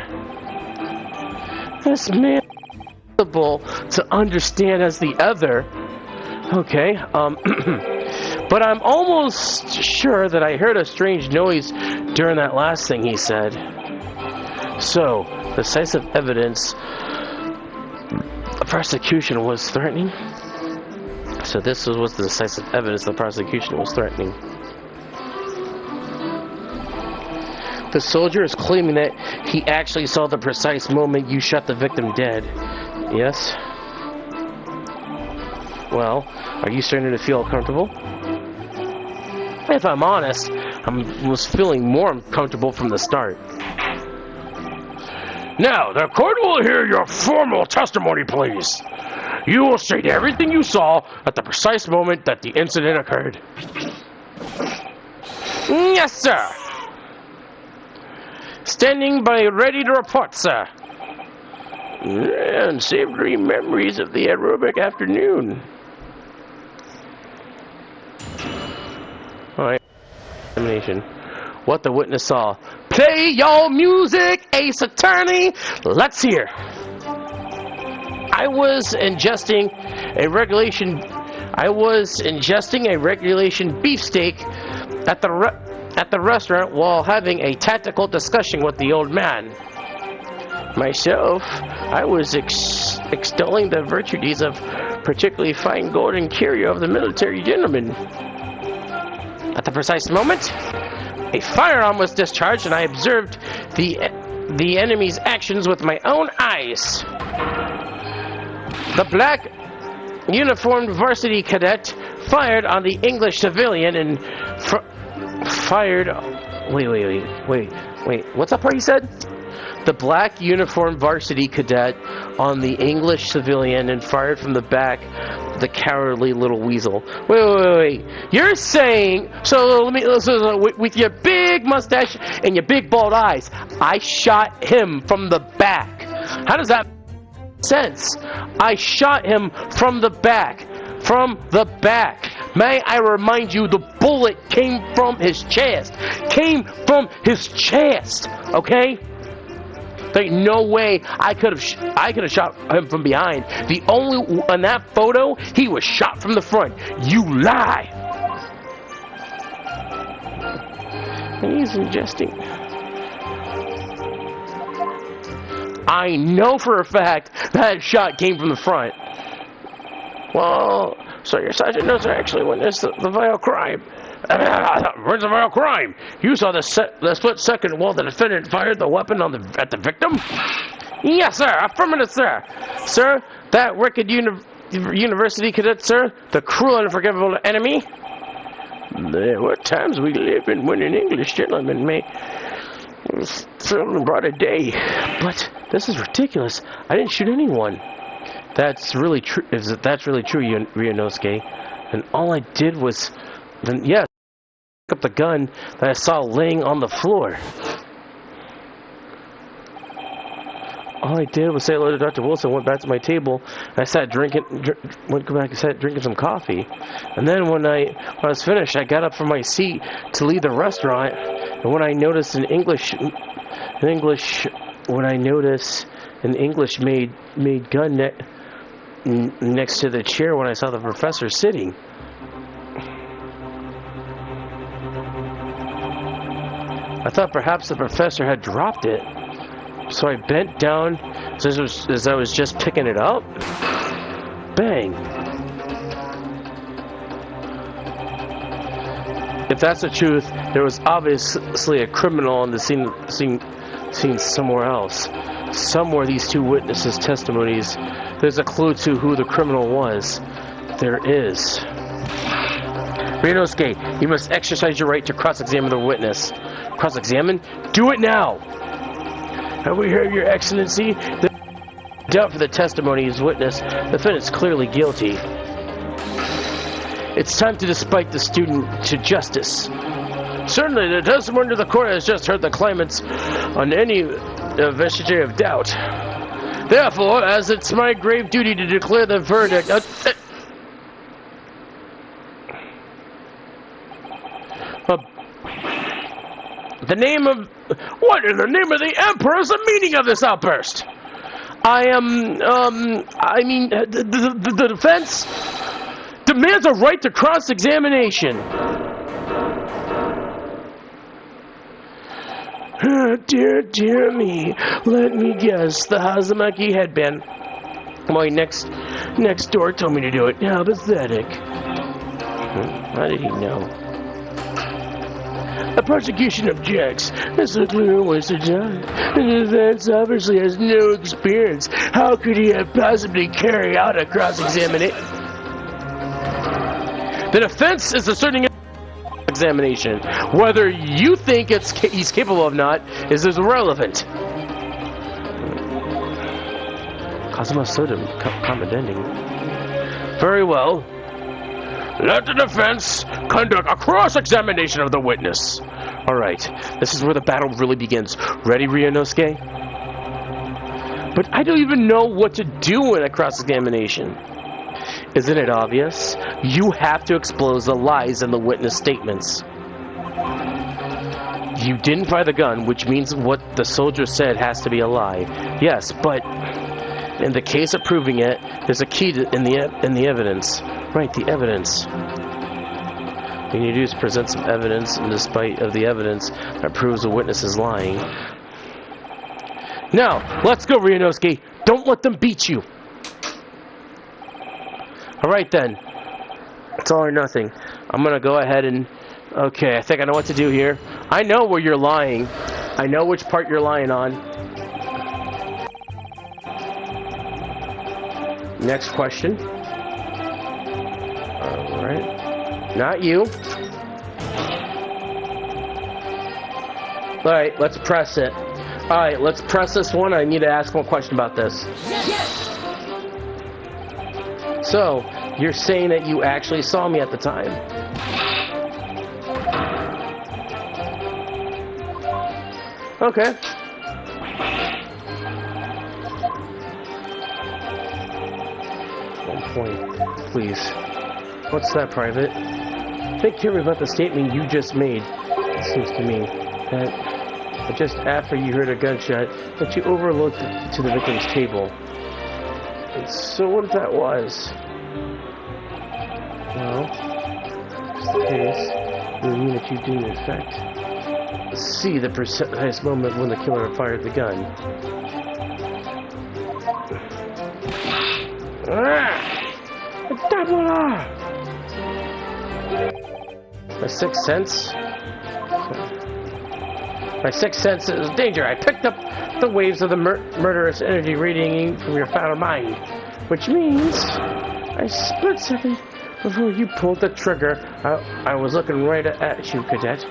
[SPEAKER 3] This man is impossible to understand as the other. Okay, but I'm almost sure that I heard a strange noise during that last thing he said. So, decisive evidence the prosecution was threatening? So this was the decisive evidence the prosecution was threatening. The soldier is claiming that he actually saw the precise moment you shot the victim dead. Yes? Well, are you starting to feel comfortable? If I'm honest, I was feeling more uncomfortable from the start. Now, the court will hear your formal testimony, please. You will state everything you saw at the precise moment that the incident occurred. Yes, sir. Standing by ready to report, sir. And savory memories of the aerobic afternoon. Alright. Examination. What the witness saw. Play your music, Ace Attorney. Let's hear. I was ingesting a regulation beefsteak at the restaurant while having a tactical discussion with the old man. Myself, I was extolling the virtues of particularly fine golden curio of the military gentleman. At the precise moment, a firearm was discharged, and I observed the enemy's actions with my own eyes. The black uniformed varsity cadet fired on the English civilian and fired... Wait. What's that part he said? The black uniformed varsity cadet on the English civilian and fired from the back the cowardly little weasel. Wait. You're saying... So with your big mustache and your big bald eyes, I shot him from the back. How does that make sense? I shot him from the back. May I remind you, the bullet came from his chest. Came from his chest. Okay? There ain't no way I could have shot him from behind. On that photo, he was shot from the front. You lie. And he's ingesting. I know for a fact that shot came from the front. Well, so your sergeant knows I actually witnessed the vile crime. Where's the vile crime? You saw the split second while the defendant fired the weapon at the victim? Yes, sir. Affirmative, sir. Sir, that wicked university cadet, sir, the cruel and unforgivable enemy. There were times we live in when an English gentleman may certainly brought a day. But this is ridiculous. I didn't shoot anyone. That's really true. That's really true, Ryunosuke. And all I did was, pick up the gun that I saw laying on the floor. All I did was say hello to Dr. Wilson, went back to my table, and I sat drinking some coffee. And then when I was finished, I got up from my seat to leave the restaurant. And when I noticed an English made gun next to the chair when I saw the professor sitting. I thought perhaps the professor had dropped it. So I bent down as I was just picking it up. Bang. If that's the truth, there was obviously a criminal on the scene somewhere else. Somewhere these two witnesses' testimonies, there's a clue to who the criminal was. There is. Ryunosuke, you must exercise your right to cross-examine the witness. Cross-examine? Do it now! Have we heard, Your Excellency? The doubt for the testimony is witness. The defendant's clearly guilty. It's time to despite the student to justice. Certainly, the testimony of the court has just heard the claimants on any vestige of doubt. Therefore, as it's my grave duty to declare the verdict... What in the name of the Emperor is the meaning of this outburst? The defense demands a right to cross-examination. Dear me. Let me guess. The Hazamaki headband. My next door told me to do it. How pathetic. How did he know? The prosecution objects. This is a clear waste of time. The defense obviously has no experience. How could he have possibly carried out a cross-examination? The defense is asserting examination. Whether you think he's capable of not is irrelevant. Kazuma stood him, commending. Very well. Let the defense conduct a cross-examination of the witness. Alright, this is where the battle really begins. Ready, Ryunosuke? But I don't even know what to do in a cross-examination. Isn't it obvious? You have to expose the lies in the witness statements. You didn't fire the gun, which means what the soldier said has to be a lie. Yes, but in the case of proving it, there's a key in the evidence. Right, the evidence. What you need to do is present some evidence, and despite of the evidence that proves the witness is lying. Now, let's go, Ryunosuke. Don't let them beat you. Alright then. It's all or nothing. I'm gonna go ahead and... Okay, I think I know what to do here. I know where you're lying. I know which part you're lying on. Next question. Alright. Not you. Alright, let's press it. Alright, let's press this one. I need to ask one question about this. So, you're saying that you actually saw me at the time? Okay. 1 point, please. What's that, Private? Think carefully about the statement you just made. It seems to me that just after you heard a gunshot, that you overlooked to the victim's table. And so what if that was? Well, if the case, it would mean that you did, in fact, see the precise moment when the killer fired the gun. My sixth sense? My sixth sense is danger. I picked up the waves of the murderous energy radiating from your foul mind, which means I split second before you pulled the trigger. I was looking right at you, Cadet.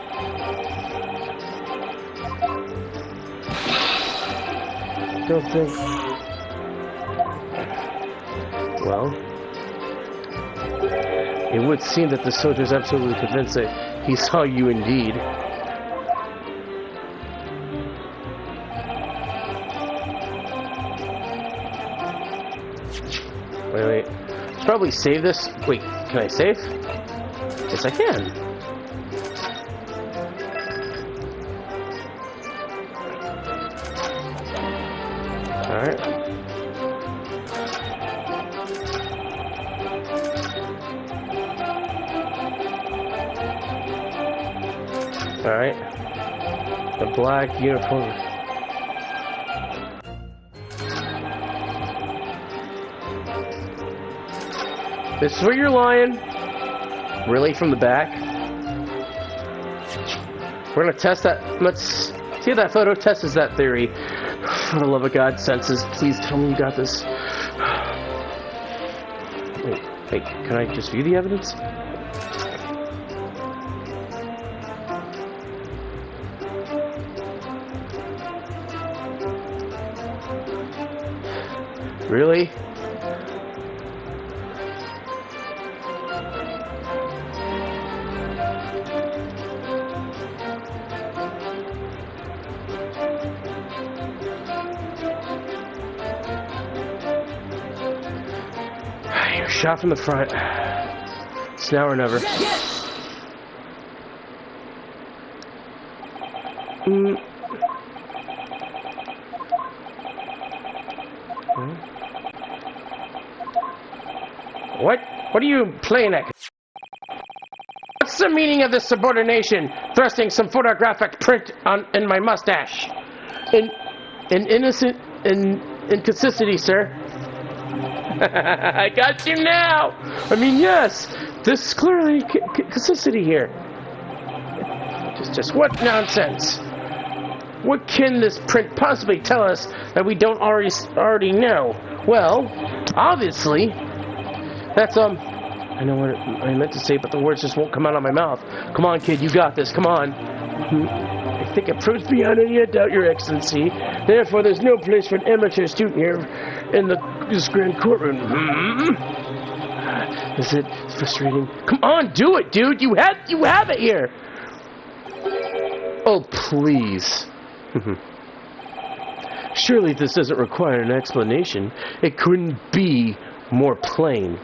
[SPEAKER 3] Don't think. Well, it would seem that the soldier's absolutely convinced that he saw you indeed. Wait. Let's probably save this. Wait, can I save? Yes, I can. Alright. Alright. The black uniform. This is where you're lying. Really, from the back? We're gonna test that. Let's see if that photo tests that theory. For the love of God, senses, please tell me you got this. Wait, can I just view the evidence? Really? You're shot from the front. It's now or never. What are you playing at? What's the meaning of this subordination? Thrusting some photographic print in my mustache. Inconsistency, sir. I got you now! I mean, yes! This is clearly consistency here. Just what nonsense? What can this print possibly tell us that we don't already know? Well, obviously, that's, I know what I meant to say, but the words just won't come out of my mouth. Come on, kid, you got this, come on. I think it proves beyond any doubt, Your Excellency. Therefore, there's no place for an amateur student here in this grand courtroom. Is it frustrating? Come on, do it, dude. You have it here. Oh, please. Surely this doesn't require an explanation. It couldn't be more plain.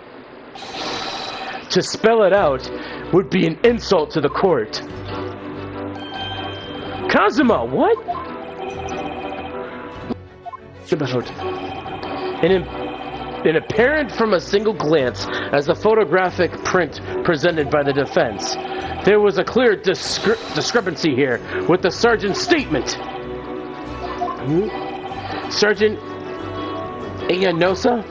[SPEAKER 3] To spell it out would be an insult to the court. Kazuma, what? About an apparent from a single glance as the photographic print presented by the defense. There was a clear discrepancy here with the sergeant's statement. Sergeant Ianosa?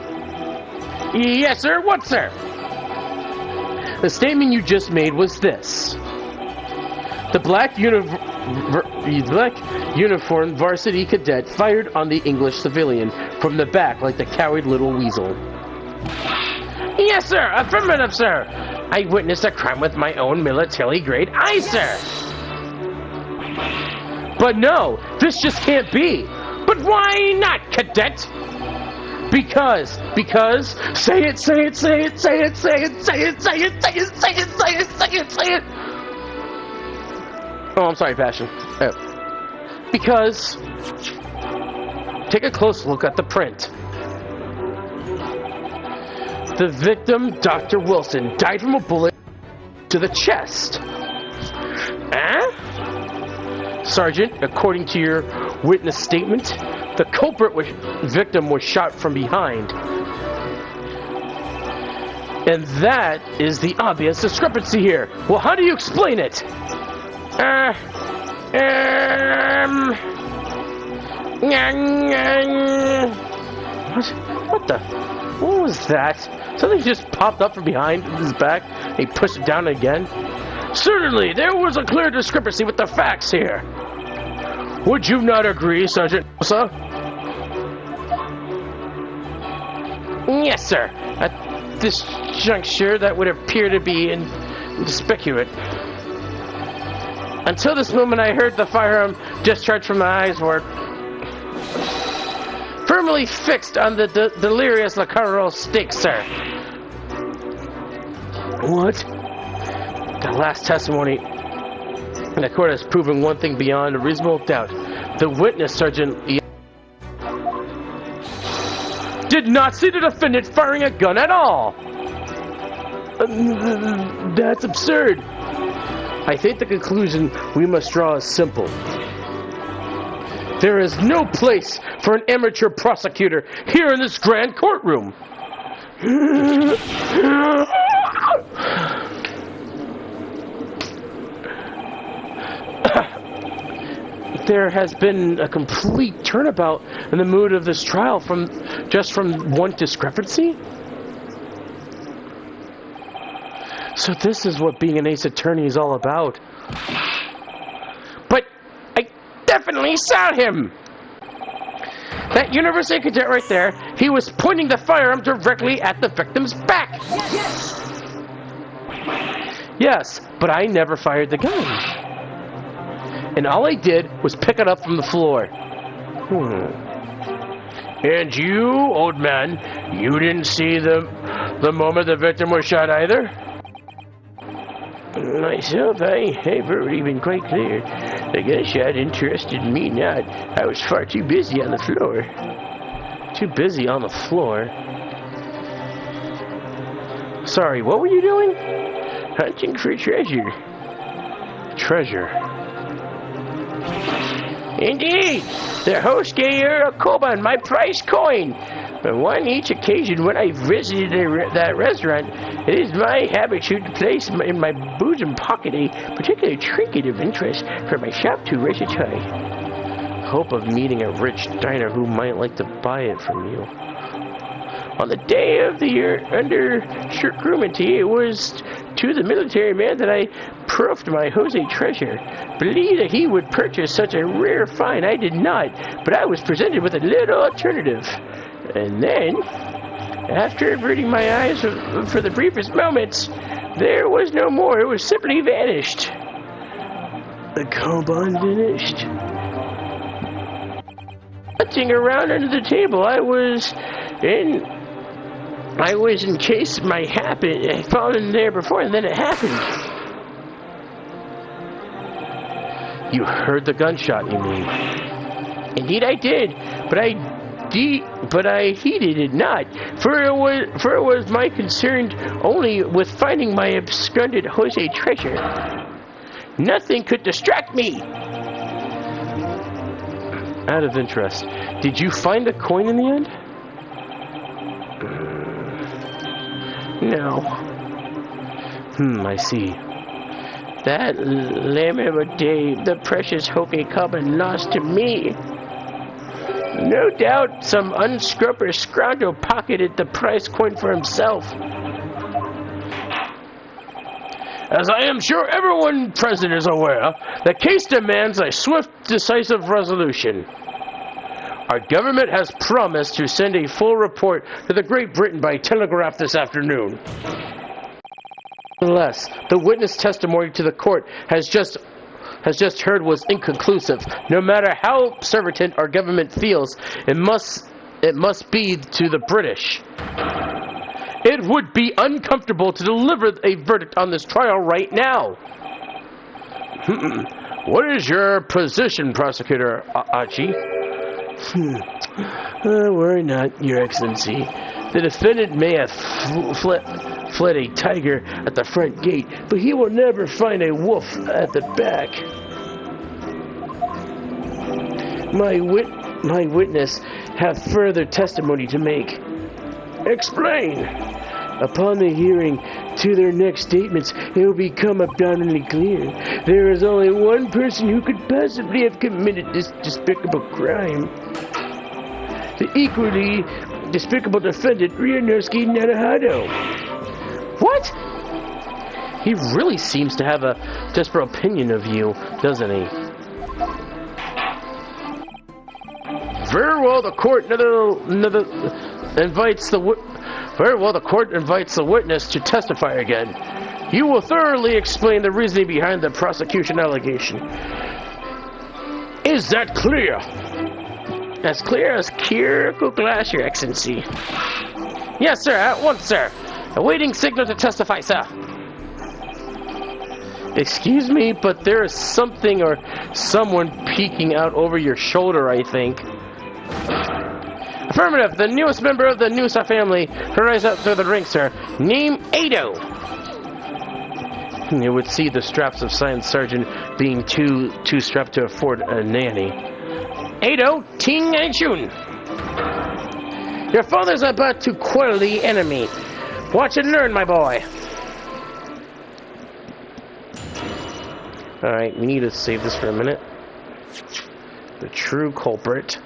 [SPEAKER 3] Yes, sir. What, sir? The statement you just made was this. The black uniformed varsity cadet fired on the English civilian from the back like the coward little weasel. Yes, sir. Affirmative, sir. I witnessed a crime with my own military-grade eyes, sir. But no, this just can't be. But why not, cadet? Because, say it. Oh, I'm sorry, Passion. Because, take a close look at the print. The victim, Dr. Wilson, died from a bullet to the chest. Sergeant, according to your witness statement, the victim was shot from behind. And that is the obvious discrepancy here. Well, how do you explain it? What was that? Something just popped up from behind his back. He pushed it down again. Certainly, there was a clear discrepancy with the facts here. Would you not agree, Sergeant Sosa? Yes, sir. At this juncture, that would appear to be inconspicuous. Until this moment, I heard the firearm discharge from my eyes were firmly fixed on the delirious lateral stake, sir. What? The last testimony in the court has proven one thing beyond a reasonable doubt. The witness, Sergeant, did not see the defendant firing a gun at all. That's absurd. I think the conclusion we must draw is simple. There is no place for an amateur prosecutor here in this grand courtroom. There has been a complete turnabout in the mood of this trial from one discrepancy? So this is what being an ace attorney is all about. But I definitely saw him! That university cadet right there, he was pointing the firearm directly at the victim's back! Yes, but I never fired the gun. And all I did was pick it up from the floor. And you, old man, you didn't see the moment the victim was shot either? Myself, I've already been quite clear. The gunshot interested me not. I was far too busy on the floor. Too busy on the floor? Sorry, what were you doing? Hunting for treasure. Treasure. Indeed, the host gave her a koban, my prize coin. But on each occasion when I visited that restaurant, it is my habitude to place in my bosom pocket a particular trinket of interest for my shop to recite. Hope of meeting a rich diner who might like to buy it from you. On the day of the undershirt crewmanty, it was to the military man that I proffed my Jose treasure. Believe that he would purchase such a rare find. I did not, but I was presented with a little alternative. And then, after averting my eyes for the briefest moments, there was no more. It was simply vanished. The koban vanished. Hunting around under the table, I was in case my habit had fallen there before, and then it happened. You heard the gunshot, you mean? Indeed I did, but I heeded it not, for it was my concern only with finding my absconded Jose treasure. Nothing could distract me. Out of interest, did you find a coin in the end? No. I see. That laminate day, the precious Hoke Common lost to me. No doubt some unscrupulous scoundrel pocketed the prize coin for himself. As I am sure everyone present is aware, the case demands a swift, decisive resolution. Our government has promised to send a full report to the Great Britain by telegraph this afternoon. Nonetheless, the witness testimony to the court has just heard was inconclusive. No matter how certain our government feels, it must be to the British. It would be uncomfortable to deliver a verdict on this trial right now. What is your position, Prosecutor Achi? Worry not, Your Excellency. The defendant may have fled a tiger at the front gate, but he will never find a wolf at the back. My witness have further testimony to make. Explain. Upon the hearing to their next statements, it will become abundantly clear. There is only one person who could possibly have committed this despicable crime. The equally despicable defendant, Ryunosuke Naruhado. What? He really seems to have a desperate opinion of you, doesn't he? Very well, the court invites the witness to testify again. You will thoroughly explain the reasoning behind the prosecution allegation. Is that clear? As clear as curical glass, Your Excellency. Yes, sir, at once, sir. Awaiting signal to testify, sir. Excuse me, but there is something or someone peeking out over your shoulder, I think. Affirmative, the newest member of the Nusa family to rise up through the ranks, sir. Name Ado. You would see the straps of Science Sergeant being too strapped to afford a nanny. Ado Ting and Shun. Your father's about to quell the enemy. Watch and learn, my boy. Alright, we need to save this for a minute. The true culprit.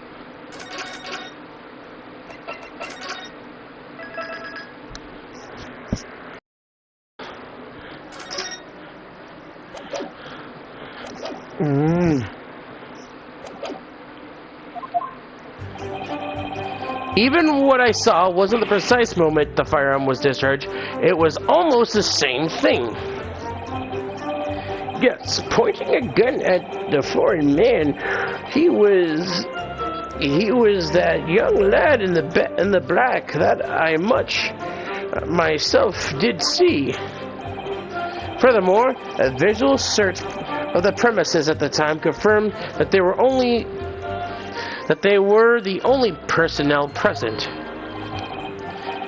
[SPEAKER 3] Even what I saw wasn't the precise moment the firearm was discharged. It was almost the same thing. Yes, pointing a gun at the foreign man, he was that young lad in the black that I myself did see. Furthermore, a visual search of the premises at the time confirmed that they were the only personnel present.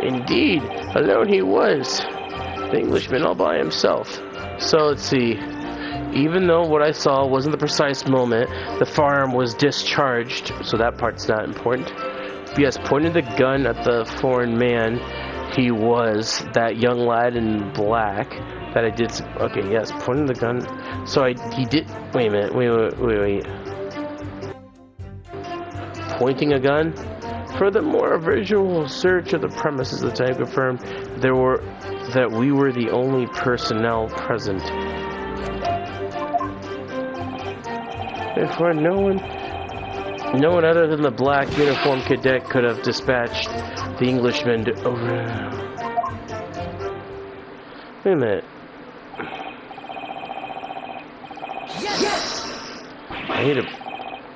[SPEAKER 3] Indeed, alone he was, the Englishman all by himself. So let's see. Even though what I saw wasn't the precise moment, the firearm was discharged, so that part's not important. Yes, pointed the gun at the foreign man. He was that young lad in black that I did. Okay, yes, pointing the gun. So he did. Wait a minute. Wait. Pointing a gun. Furthermore, a visual search of the premises at the time confirmed that we were the only personnel present. Therefore, no one other than the black uniformed cadet could have dispatched the Englishman to Wait a minute. Yes! I need to...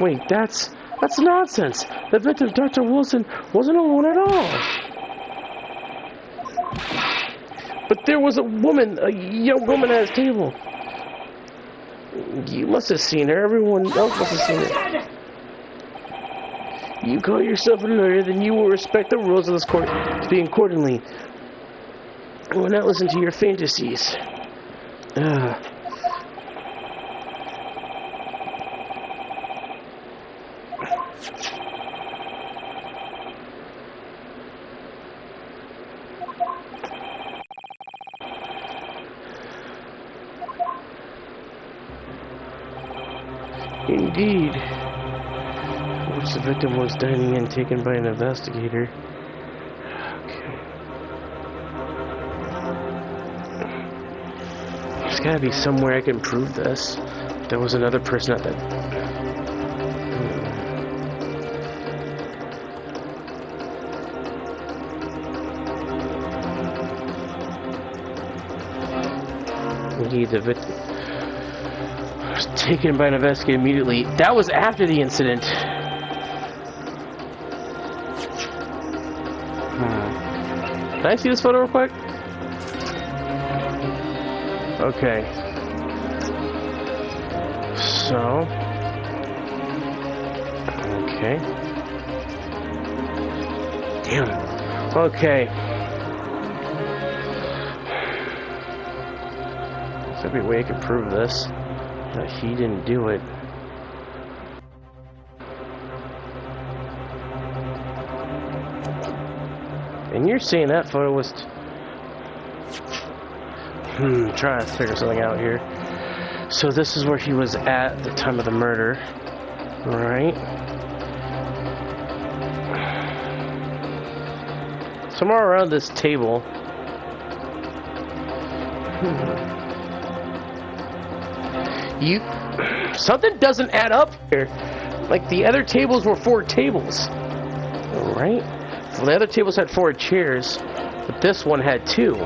[SPEAKER 3] Wait, that's nonsense! The victim, Dr. Wilson, wasn't alone at all! But there was a young woman at his table. You must have seen her. Everyone else must have seen her. You call yourself a lawyer, then you will respect the rules of this court, speaking accordingly. I will not listen to your fantasies. Indeed. Which the victim was dining in, taken by an investigator. Okay. There's gotta be somewhere I can prove this. There was another person at that. Indeed, the victim was taken by an investigator immediately. That was after the incident. Can I see this photo real quick? Okay. So. Okay. Damn. Okay. There's every way I can prove this. That he didn't do it. And you're saying that photo was... trying to figure something out here. So this is where he was at the time of the murder. Right? Somewhere around this table. Something doesn't add up here. Like the other tables were 4 tables. Right? Well, the other tables had 4 chairs, but this one had 2.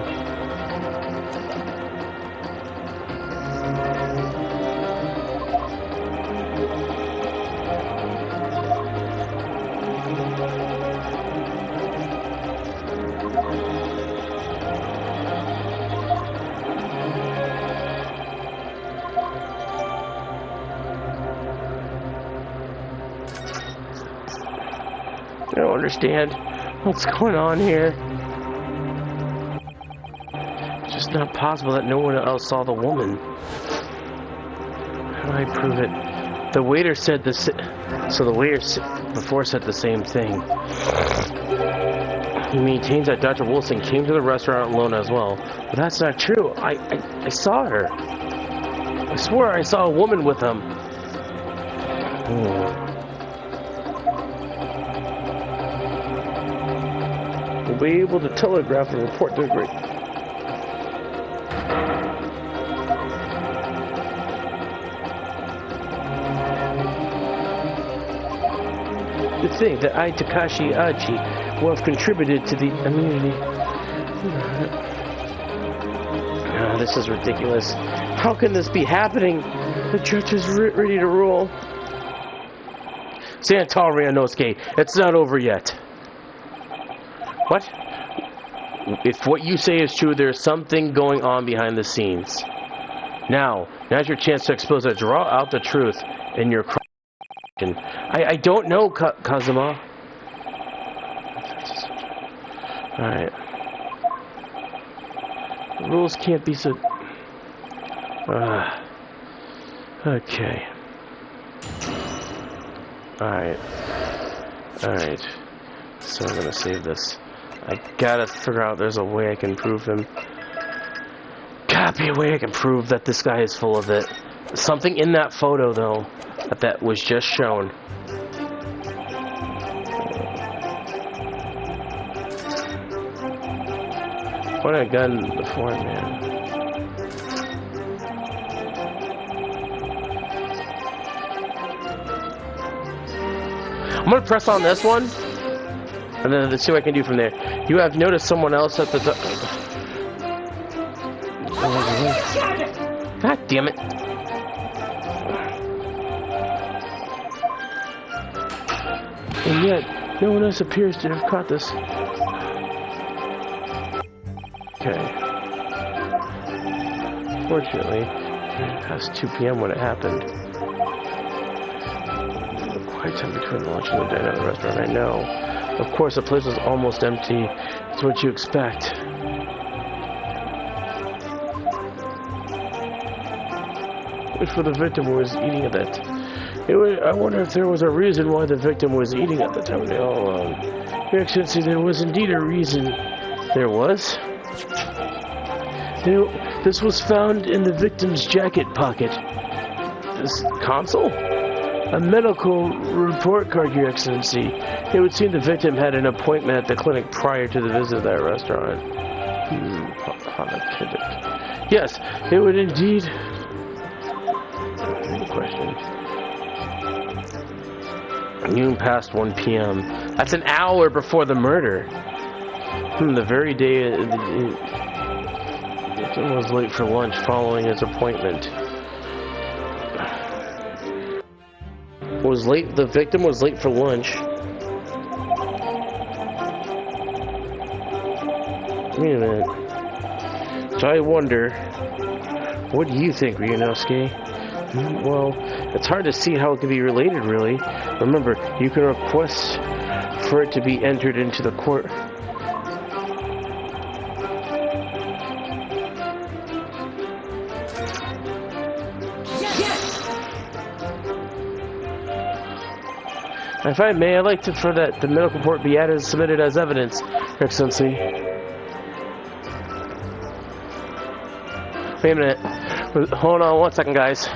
[SPEAKER 3] I don't understand what's going on here. It's just not possible that no one else saw the woman. How do I prove it? The waiter said this. So the waiter before said the same thing. He maintains that Dr. Wilson came to the restaurant alone as well. But that's not true. I saw her. I swear I saw a woman with him. We'll be able to telegraph and report to the great. To think that I, Takashi Aji, will have contributed to the immunity. This is ridiculous. How can this be happening? The church is ready to rule. Santal Ryanosuke, it's not over yet. What? If what you say is true, there's something going on behind the scenes. Now's your chance to expose it. Draw out the truth in your crime. I don't know, Kazuma. Alright. The rules can't be so... okay. Alright. So I'm gonna save this. I gotta figure out there's a way I can prove him. Gotta be a way I can prove that this guy is full of it. Something in that photo, though, that was just shown. What a gun before, man. I'm gonna press on this one, and then let's see what I can do from there. You have noticed someone else at the... God damn it. And yet, no one else appears to have caught this. Okay. Fortunately, it was 2 p.m. when it happened. The quiet time between lunch and the dinner at the restaurant, I know. Of course, the place was almost empty. It's what you expect. Which for the victim was eating at that. I wonder if there was a reason why the victim was eating at the time of the all alone. Your Excellency, there was indeed a reason. There was? This was found in the victim's jacket pocket. This console? A medical report card, Your Excellency. It would seem the victim had an appointment at the clinic prior to the visit of that restaurant. Yes, it would indeed... Question. Noon past 1 p.m. That's an hour before the murder. The very day the victim was late for lunch following his appointment. The victim was late for lunch. Wait a minute. So I wonder, what do you think, Ryanosuke? Well, it's hard to see how it can be related, really. Remember, you can request for it to be entered into the court If I may, I'd like to for that the medical report be added and submitted as evidence, Your Excellency. Wait a minute. Hold on 1 second, guys.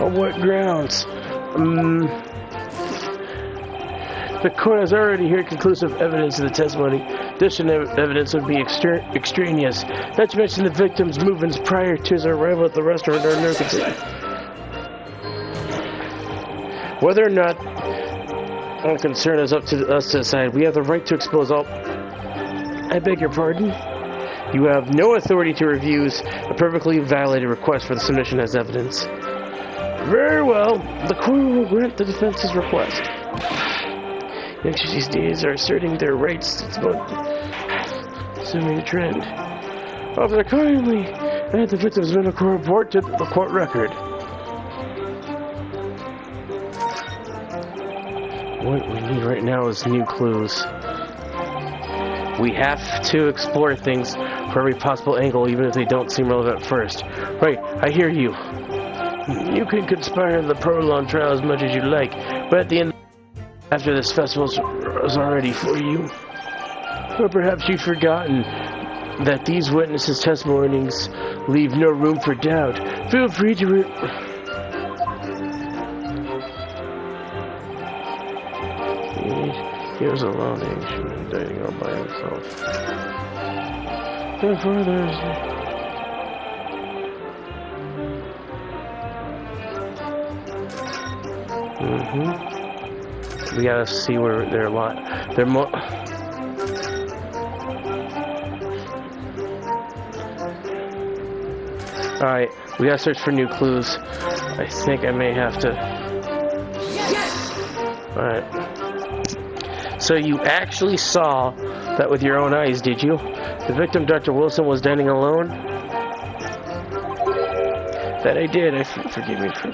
[SPEAKER 3] On what grounds? The court has already heard conclusive evidence of the testimony. Additional evidence would be extraneous. Not to mention the victim's movements prior to his arrival at the restaurant are no concern. Whether or not our concern is up to us to decide. We have the right to expose all... I beg your pardon? You have no authority to refuse a perfectly validated request for the submission as evidence. Very well. The court will grant the defense's request. Youngsters these days are asserting their rights. It's about assuming a trend. Officer, kindly add the victim's medical report to the court record. What we need right now is new clues. We have to explore things from every possible angle, even if they don't seem relevant at first. Right, I hear you. You can conspire the prolonged trial as much as you like, but at the end, after this festival is already for you. Or perhaps you've forgotten that these witnesses' testimonies leave no room for doubt. Feel free to He was alone, he should have been dating all by himself. Therefore, there's... We gotta see where they're They're more... Alright, we gotta search for new clues. I think I may have to... Alright. So you actually saw that with your own eyes, did you? The victim, Dr. Wilson, was dining alone? That I did. Forgive me for...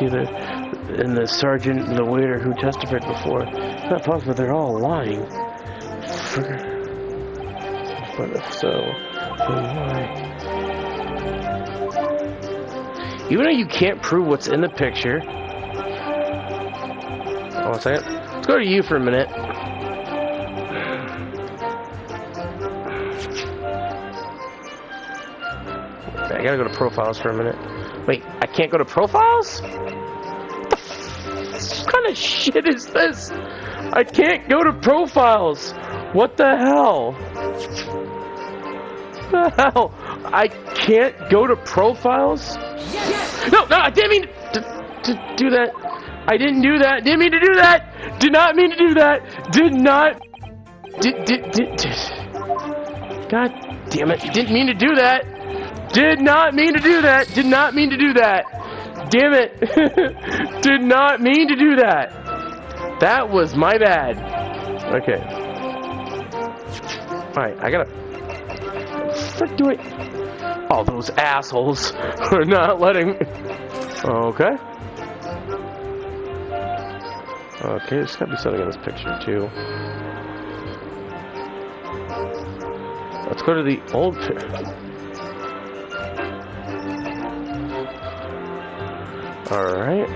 [SPEAKER 3] And the sergeant and the waiter who testified before. It's not possible they're all lying. But if so, then why? Even though you can't prove what's in the picture. Hold on a second. Let's go to you for a minute. I gotta go to profiles for a minute. Wait, I can't go to profiles? What kind of shit is this? I can't go to profiles. What the hell? What the hell? I can't go to profiles? No, I didn't mean to do that. I didn't do that. Didn't mean to do that. Did not mean to do that. Did not. God damn it. Didn't mean to do that. Did not mean to do that. Did not mean to do that. Damn it. Did not mean to do that. That was my bad. Okay. Alright, I gotta... Frick do it. All those assholes are not letting... Okay. Okay, there's gotta be something in this picture too. Let's go to the old picture. Alright.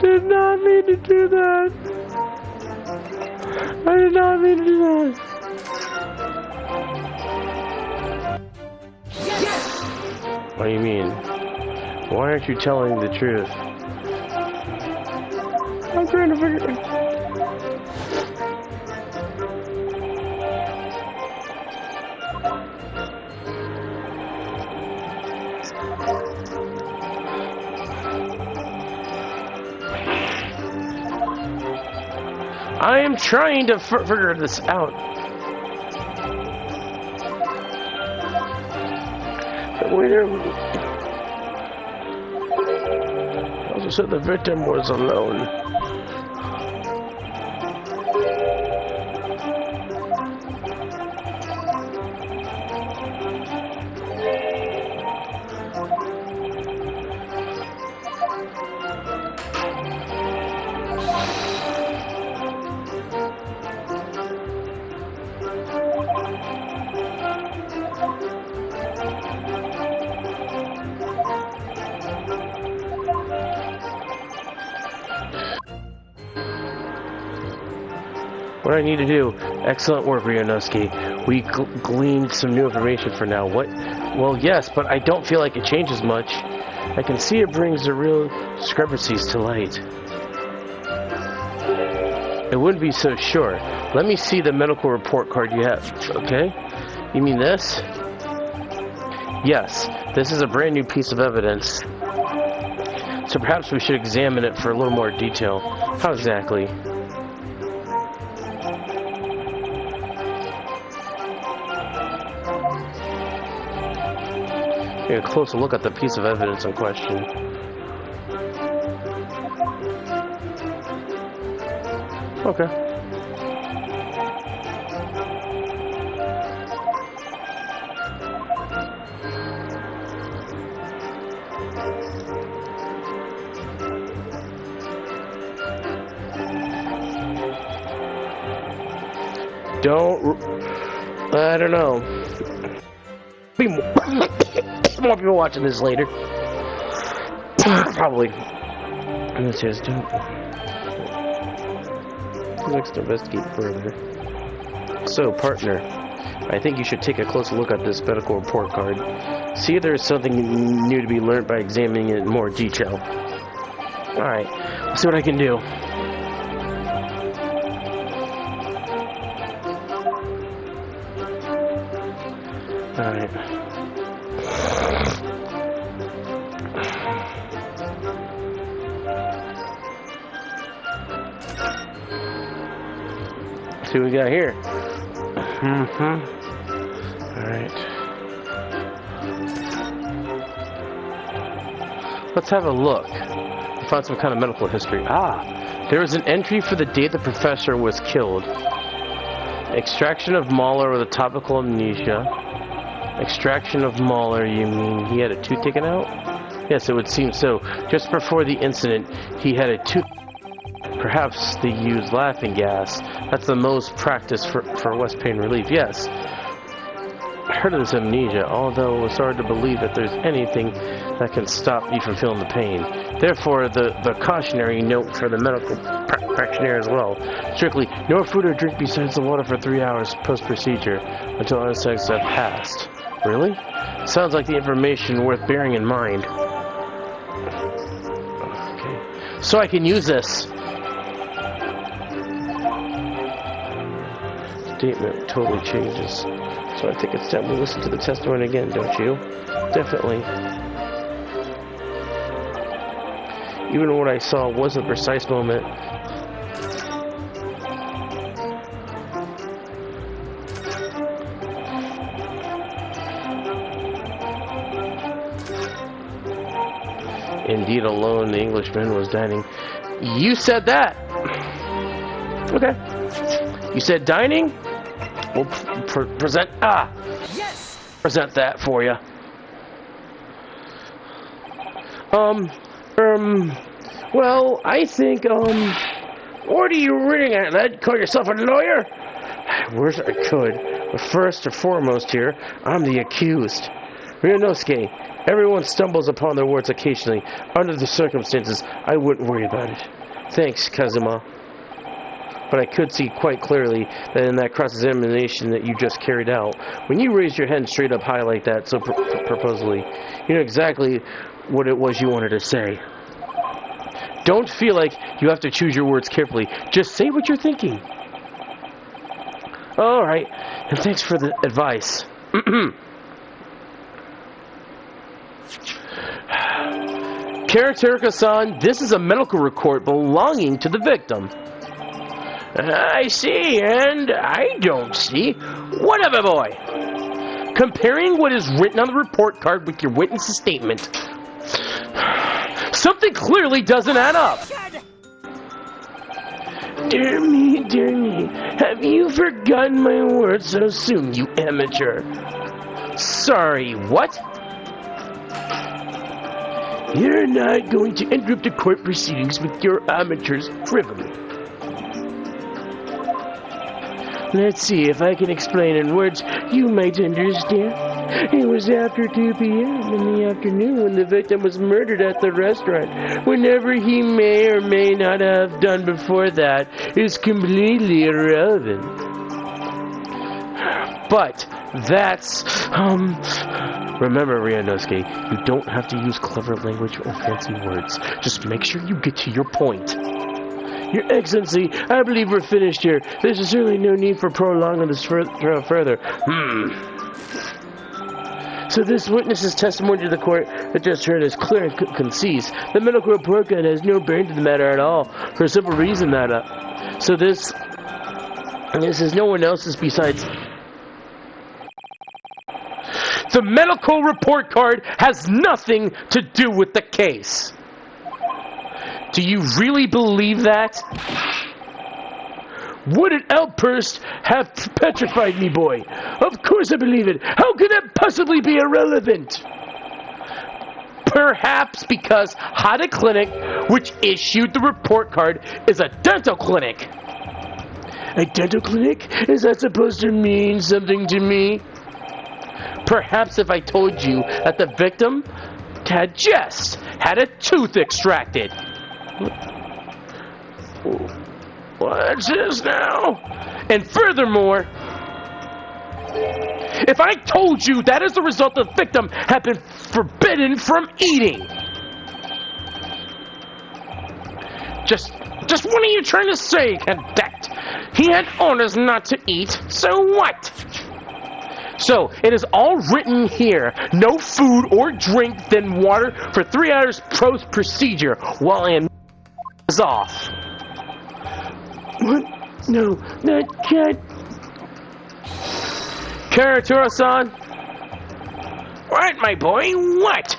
[SPEAKER 3] Did not mean to do that. I did not mean to do that. What do you mean? Why aren't you telling the truth? I'm trying to figure it out. I am trying to figure this out. Wait a minute. I also said the victim was alone. What I need to do. Excellent work, Ryunosuke. We gleaned some new information for now. What? Well, yes, but I don't feel like it changes much. I can see it brings the real discrepancies to light. I wouldn't be so sure. Let me see the medical report card you have, okay? You mean this? Yes, this is a brand new piece of evidence. So perhaps we should examine it for a little more detail. How exactly? Take a closer look at the piece of evidence in question. Okay. I don't know. Be more people watching this later. Probably. It says let's investigate further. So, partner, I think you should take a closer look at this medical report card. See if there is something new to be learned by examining it in more detail. Alright, let's see what I can do. Alright. See what we got here. Alright. Let's have a look. Find some kind of medical history. There was an entry for the date the professor was killed. Extraction of molar with a topical amnesia. Extraction of molar, you mean he had a tooth taken out? Yes, it would seem so. Just before the incident, he had a tooth. Perhaps they used laughing gas. That's the most practiced for West pain relief. Yes. I heard of this amnesia, although it's hard to believe that there's anything that can stop you from feeling the pain. Therefore, the cautionary note for the medical practitioner as well. Strictly, no food or drink besides the water for 3 hours post-procedure until anesthetics have passed. Really? Sounds like the information worth bearing in mind. Okay. So I can use this. Statement totally changes. So I think it's time we listen to the testimony again, don't you? Definitely. Even what I saw was a precise moment. Indeed, alone the Englishman was dining. You said that! Okay. You said dining? We'll present... Yes! Present that for you. Well, I think, what are you reading at, lad? Call yourself a lawyer? I wish I could. But first and foremost here, I'm the accused. Ryunosuke, everyone stumbles upon their words occasionally. Under the circumstances, I wouldn't worry about it. Thanks, Kazuma. but I could see quite clearly that in that cross-examination that you just carried out, when you raised your hand straight up high like that, so purposely, you know exactly what it was you wanted to say. Don't feel like you have to choose your words carefully. Just say what you're thinking. All right, and thanks for the advice. Karaturka-san, this is a medical report belonging to the victim. I see, and I don't see. What of it, boy? Comparing what is written on the report card with your witness's statement, something clearly doesn't add up. Dear me, have you forgotten my words so soon, you amateur? Sorry, what? You're not going to interrupt the court proceedings with your amateur's drivel. Let's see if I can explain in words you might understand. It was after 2 p.m. in the afternoon when the victim was murdered at the restaurant. Whenever he may or may not have done before that is completely irrelevant. But that's, remember, Ryanosuke, you don't have to use clever language or fancy words. Just make sure you get to your point. Your Excellency, I believe we're finished here. There's certainly no need for prolonging this further. So this witness's testimony to the court that just heard is clear and concise. The medical report card has no bearing to the matter at all, for a simple reason that, so this is no one else's besides... The medical report card has nothing to do with the case. Do you really believe that? Would an outburst have petrified me, boy? Of course I believe it. How could that possibly be irrelevant? Perhaps because Hada Clinic, which issued the report card, is a dental clinic. A dental clinic? Is that supposed to mean something to me? Perhaps if I told you that the victim had just had a tooth extracted. What's this now? And furthermore, if I told you that as a result the victim had been forbidden from eating. Just what are you trying to say, cadet? He had orders not to eat, so what? So, it is all written here. No food or drink, then water for 3 hours post-procedure while I am off. What? No, that can't... Karatura-san? What, my boy? What?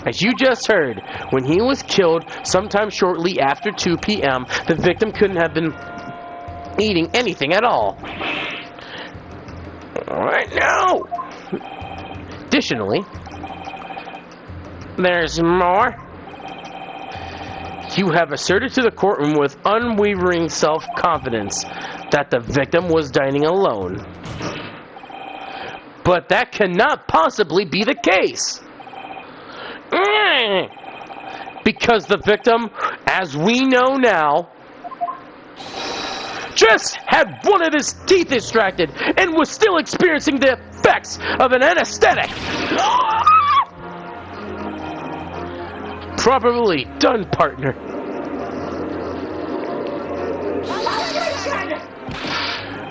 [SPEAKER 3] As you just heard, when he was killed sometime shortly after 2 p.m., the victim couldn't have been eating anything at all. What? No! Additionally, there's more. You have asserted to the courtroom with unwavering self-confidence that the victim was dining alone. But that cannot possibly be the case. Because the victim, as we know now, just had one of his teeth extracted and was still experiencing the effects of an anesthetic. Properly done, partner.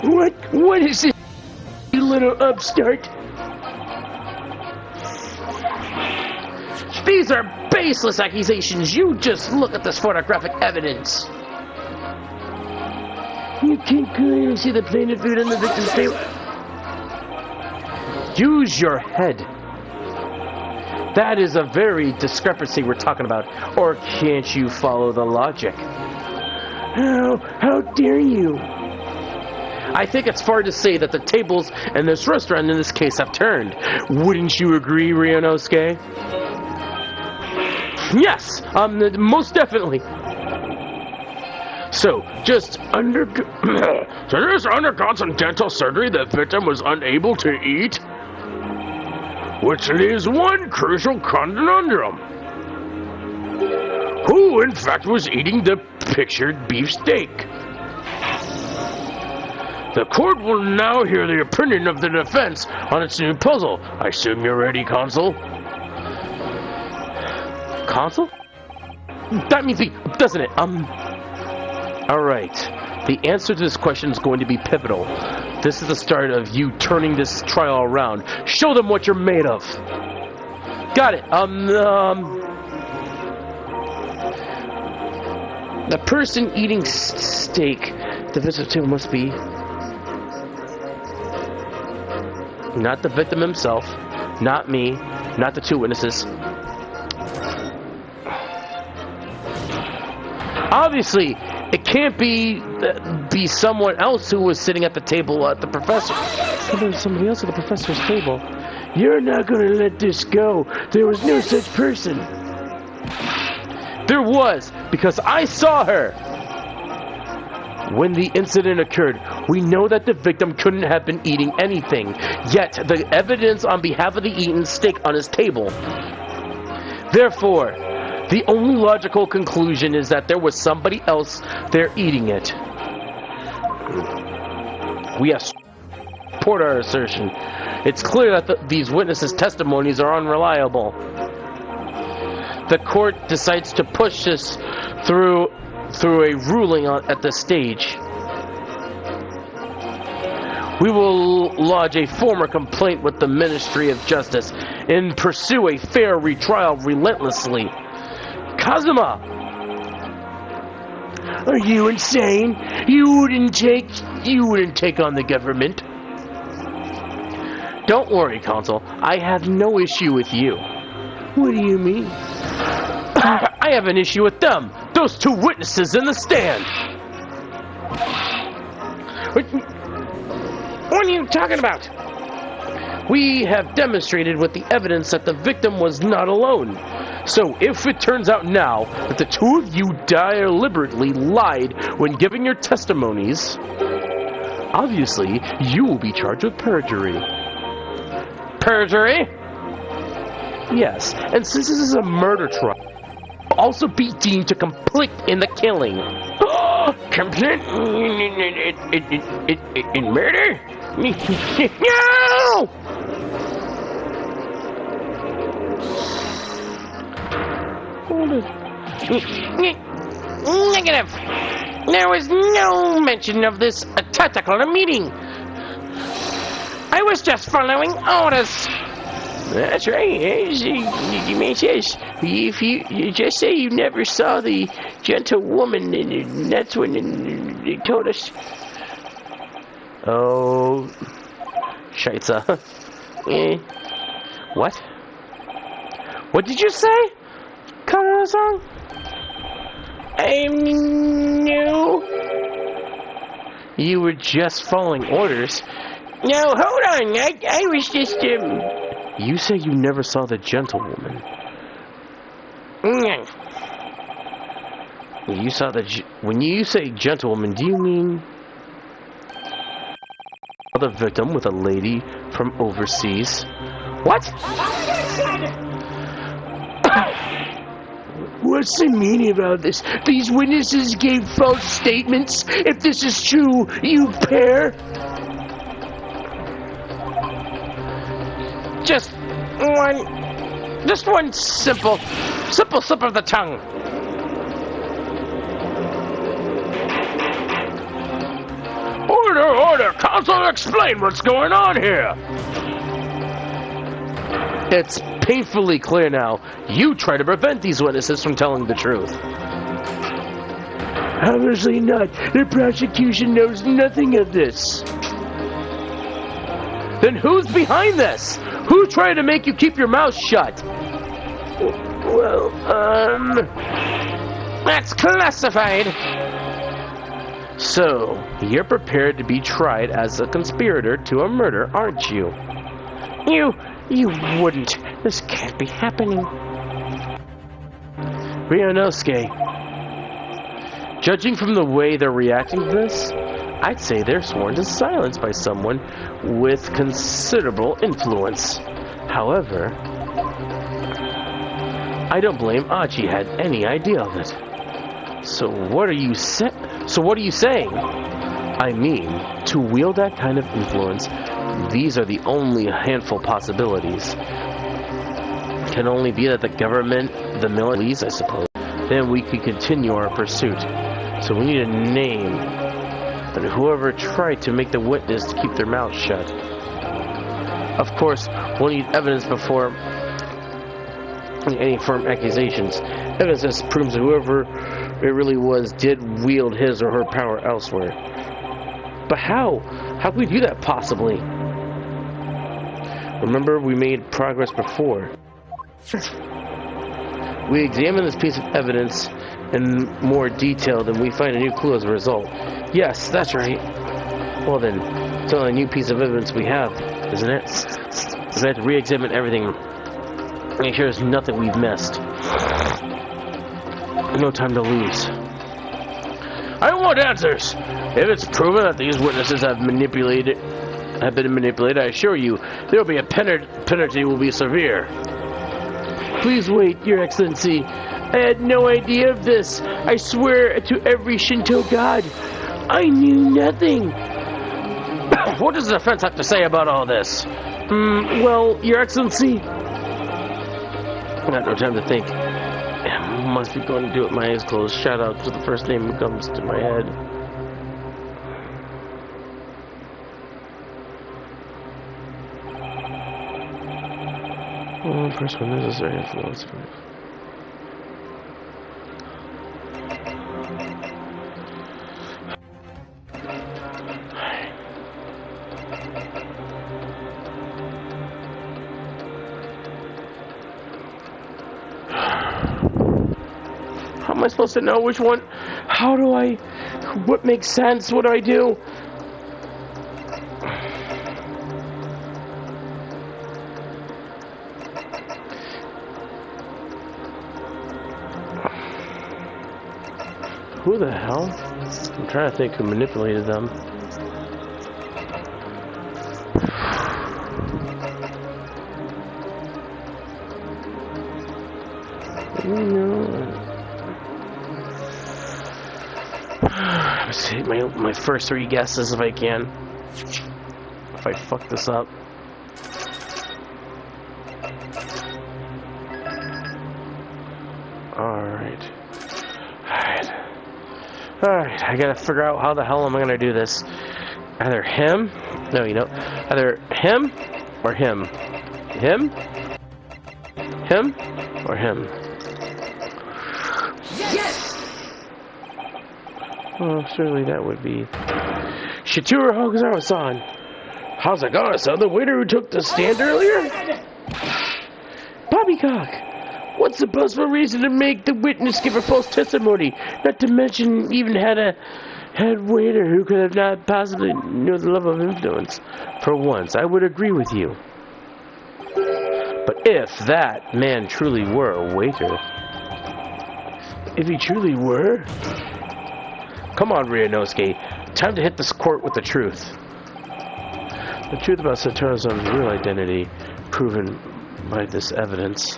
[SPEAKER 3] What is it, you little upstart? These are baseless accusations. You just look at this photographic evidence. You can clearly see the plaintiff food in the victim's table. Use your head. That is a very discrepancy we're talking about. Or can't you follow the logic? How dare you? I think it's fair to say that the tables in this restaurant in this case have turned. Wouldn't you agree, Ryanosuke? Yes, most definitely. So, just undergone some dental surgery, the victim was unable to eat? Which leaves one crucial conundrum. Who who in fact was eating the pictured beefsteak. The court will now hear the opinion of the defense on its new puzzle. I assume you're ready, Consul? Consul? That means me, doesn't it? Alright. The answer to this question is going to be pivotal. This is the start of you turning this trial around. Show them what you're made of. Got it. The person eating steak, the victim must be not the victim himself, not me, not the two witnesses. Obviously, it can't be someone else who was sitting at the table at the professor. Somebody else at the professor's table. You're not going to let this go. There was no such person. There was, because I saw her. When the incident occurred, we know that the victim couldn't have been eating anything. Yet, the evidence on behalf of the eaten steak on his table. Therefore, the only logical conclusion is that there was somebody else there eating it. We have support our assertion. It's clear that these witnesses' testimonies are unreliable. The court decides to push this through a ruling at this stage. We will lodge a formal complaint with the Ministry of Justice and pursue a fair retrial relentlessly. Kazuma! Are you insane? You wouldn't take on the government. Don't worry, Consul. I have no issue with you. What do you mean? I have an issue with them. Those two witnesses in the stand. What are you talking about? We have demonstrated with the evidence that the victim was not alone. So if it turns out now that the two of you deliberately lied when giving your testimonies, obviously you will be charged with perjury. Perjury? Yes, and since this is a murder trial, will also be deemed to complete in the killing. Complete in murder? No! Negative. There was no mention of this attack on a meeting. I was just following orders. That's right. If you just say you never saw the gentlewoman, and that's when they told us. Oh, Scheitzer. What? What did you say? Kazuma-san? I'm new. You were just following orders. No, hold on. I was just You say you never saw the gentlewoman. You saw when you say gentlewoman, do you mean the victim with a lady from overseas? What? What's the meaning about this? These witnesses gave false statements. If this is true, you pair. Just one simple slip of the tongue. Order! Counsel, explain what's going on here. It's painfully clear now. You try to prevent these witnesses from telling the truth. Obviously not. The prosecution knows nothing of this. Then who's behind this? Who tried to make you keep your mouth shut? Well, that's classified. So, you're prepared to be tried as a conspirator to a murder, aren't you? You wouldn't. This can't be happening. Ryunosuke, judging from the way they're reacting to this, I'd say they're sworn to silence by someone with considerable influence. However, I don't blame Achi had any idea of it. So what are you saying? I mean, to wield that kind of influence, these are the only handful possibilities. Can only be that the government, the military, I suppose. Then we could continue our pursuit. So we need a name. And whoever tried to make the witness to keep their mouth shut. Of course, we'll need evidence before any firm accusations. Evidence that proves whoever it really was did wield his or her power elsewhere. But how? How can we do that possibly? Remember, we made progress before. We examine this piece of evidence in more detail, then we find a new clue as a result. Yes, that's right. Well then, it's the only new piece of evidence we have, isn't it? We have to re-examine everything. Make sure there's nothing we've missed. No time to lose. I want answers! If it's proven that these witnesses have been manipulated, I assure you, there will be a penalty will be severe. Please wait, Your Excellency. I had no idea of this. I swear to every Shinto god, I knew nothing. What does the defense have to say about all this? Well, Your Excellency, I got no time to think. I must be going to do it with my eyes closed. Shout out to the first name that comes to my head. Well, first one is necessary influence. How am I supposed to know which one? How do I? What makes sense? What do I do? Who the hell? I'm trying to think who manipulated them. Let's see my first three guesses if I can. If I fuck this up. Alright, I gotta figure out how the hell am I gonna do this. Either him, either him or him. Him or him. Yes! Well, surely that would be Shitura Hokuzawa-san. How's it going, son? The waiter who took the stand earlier? Poppycock! What's the possible reason to make the witness give a false testimony? Not to mention, even had a head waiter who could have not possibly known the level of influence. For once, I would agree with you. But if that man truly were a waiter, if he truly were, come on, Ryunosuke, time to hit this court with the truth. The truth about Satoru's real identity, proven by this evidence.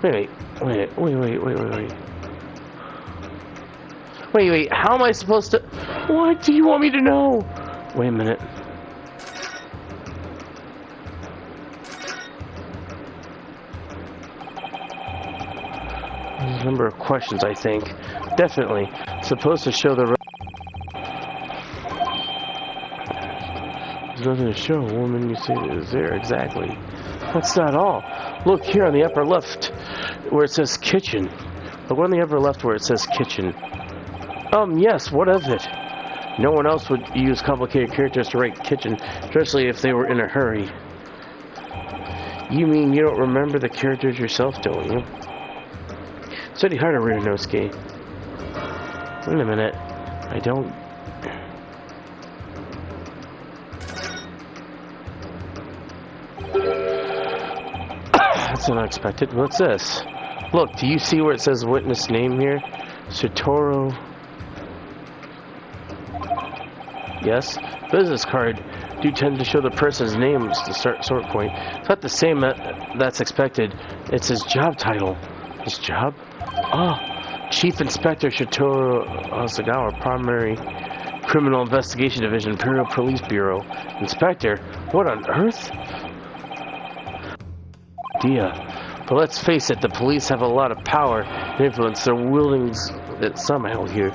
[SPEAKER 3] Wait, how am I supposed to... What do you want me to know? Wait a minute. There's a number of questions, I think. Definitely. Supposed to show the... There's nothing to show. A woman you say is there, exactly. That's not all. Look here on the upper left where it says kitchen. Look on the upper left where it says kitchen. Yes, what of it? No one else would use complicated characters to write kitchen, especially if they were in a hurry. You mean you don't remember the characters yourself, don't you? Study harder, Ryunosuke. Wait a minute. I don't... That's unexpected. What's this? Look, do you see where it says witness name here? Satoru. Yes? Business card do tend to show the person's name as the sort point. It's not the same that's expected. It's his job title. His job? Oh, Chief Inspector Shitoro Asagawa, Primary Criminal Investigation Division, Imperial Police Bureau. Inspector? What on earth? Idea. But let's face it, the police have a lot of power and influence. They're wielding it somehow here.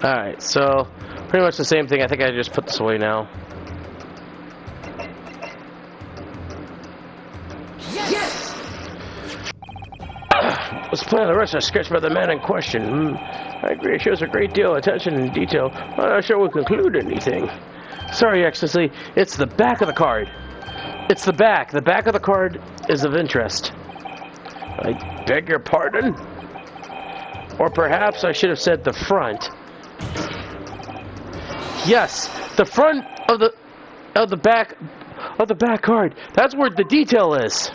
[SPEAKER 3] Alright, so pretty much the same thing. I think I just put this away now. Yes! Let's plan the rest of the sketch by the man in question. I agree, it shows a great deal of attention and detail. I'm not sure we'll conclude anything. Sorry, Excellency, it's the back of the card. It's the back. The back of the card is of interest. I beg your pardon? Or perhaps I should have said the front. Yes, the front of the back card. That's where the detail is.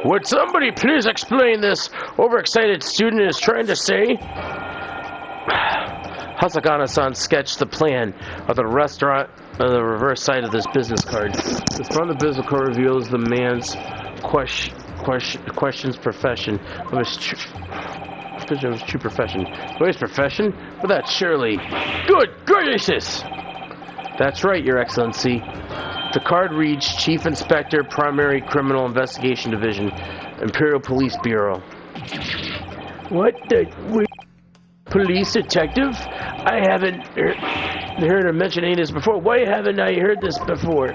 [SPEAKER 3] Would somebody please explain this? Overexcited student is trying to say. Hasagana-san sketched the plan of the restaurant on the reverse side of this business card. The front of the business card reveals the man's questions profession of his true profession. What is profession? Well, that's surely good gracious! That's right, Your Excellency. The card reads Chief Inspector, Primary Criminal Investigation Division, Imperial Police Bureau. What the... Police detective? I haven't heard of mentioning this before. Why haven't I heard this before?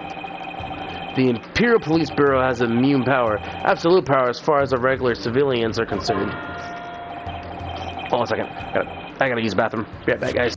[SPEAKER 3] The Imperial Police Bureau has immune power, absolute power as far as the regular civilians are concerned. Hold on a second. I gotta use the bathroom. Be right back, guys.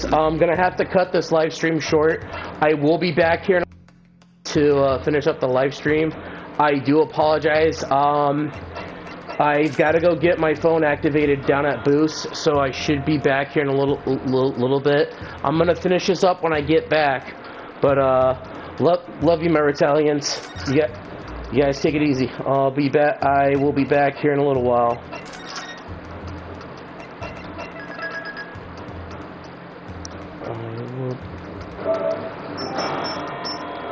[SPEAKER 3] I'm gonna have to cut this live stream short. I will be back here to finish up the live stream. I do apologize. I've got to go get my phone activated down at Boost, so I should be back here in a little bit. I'm gonna finish this up when I get back. But love you, my Italians. You guys take it easy. I'll be back. I will be back here in a little while. I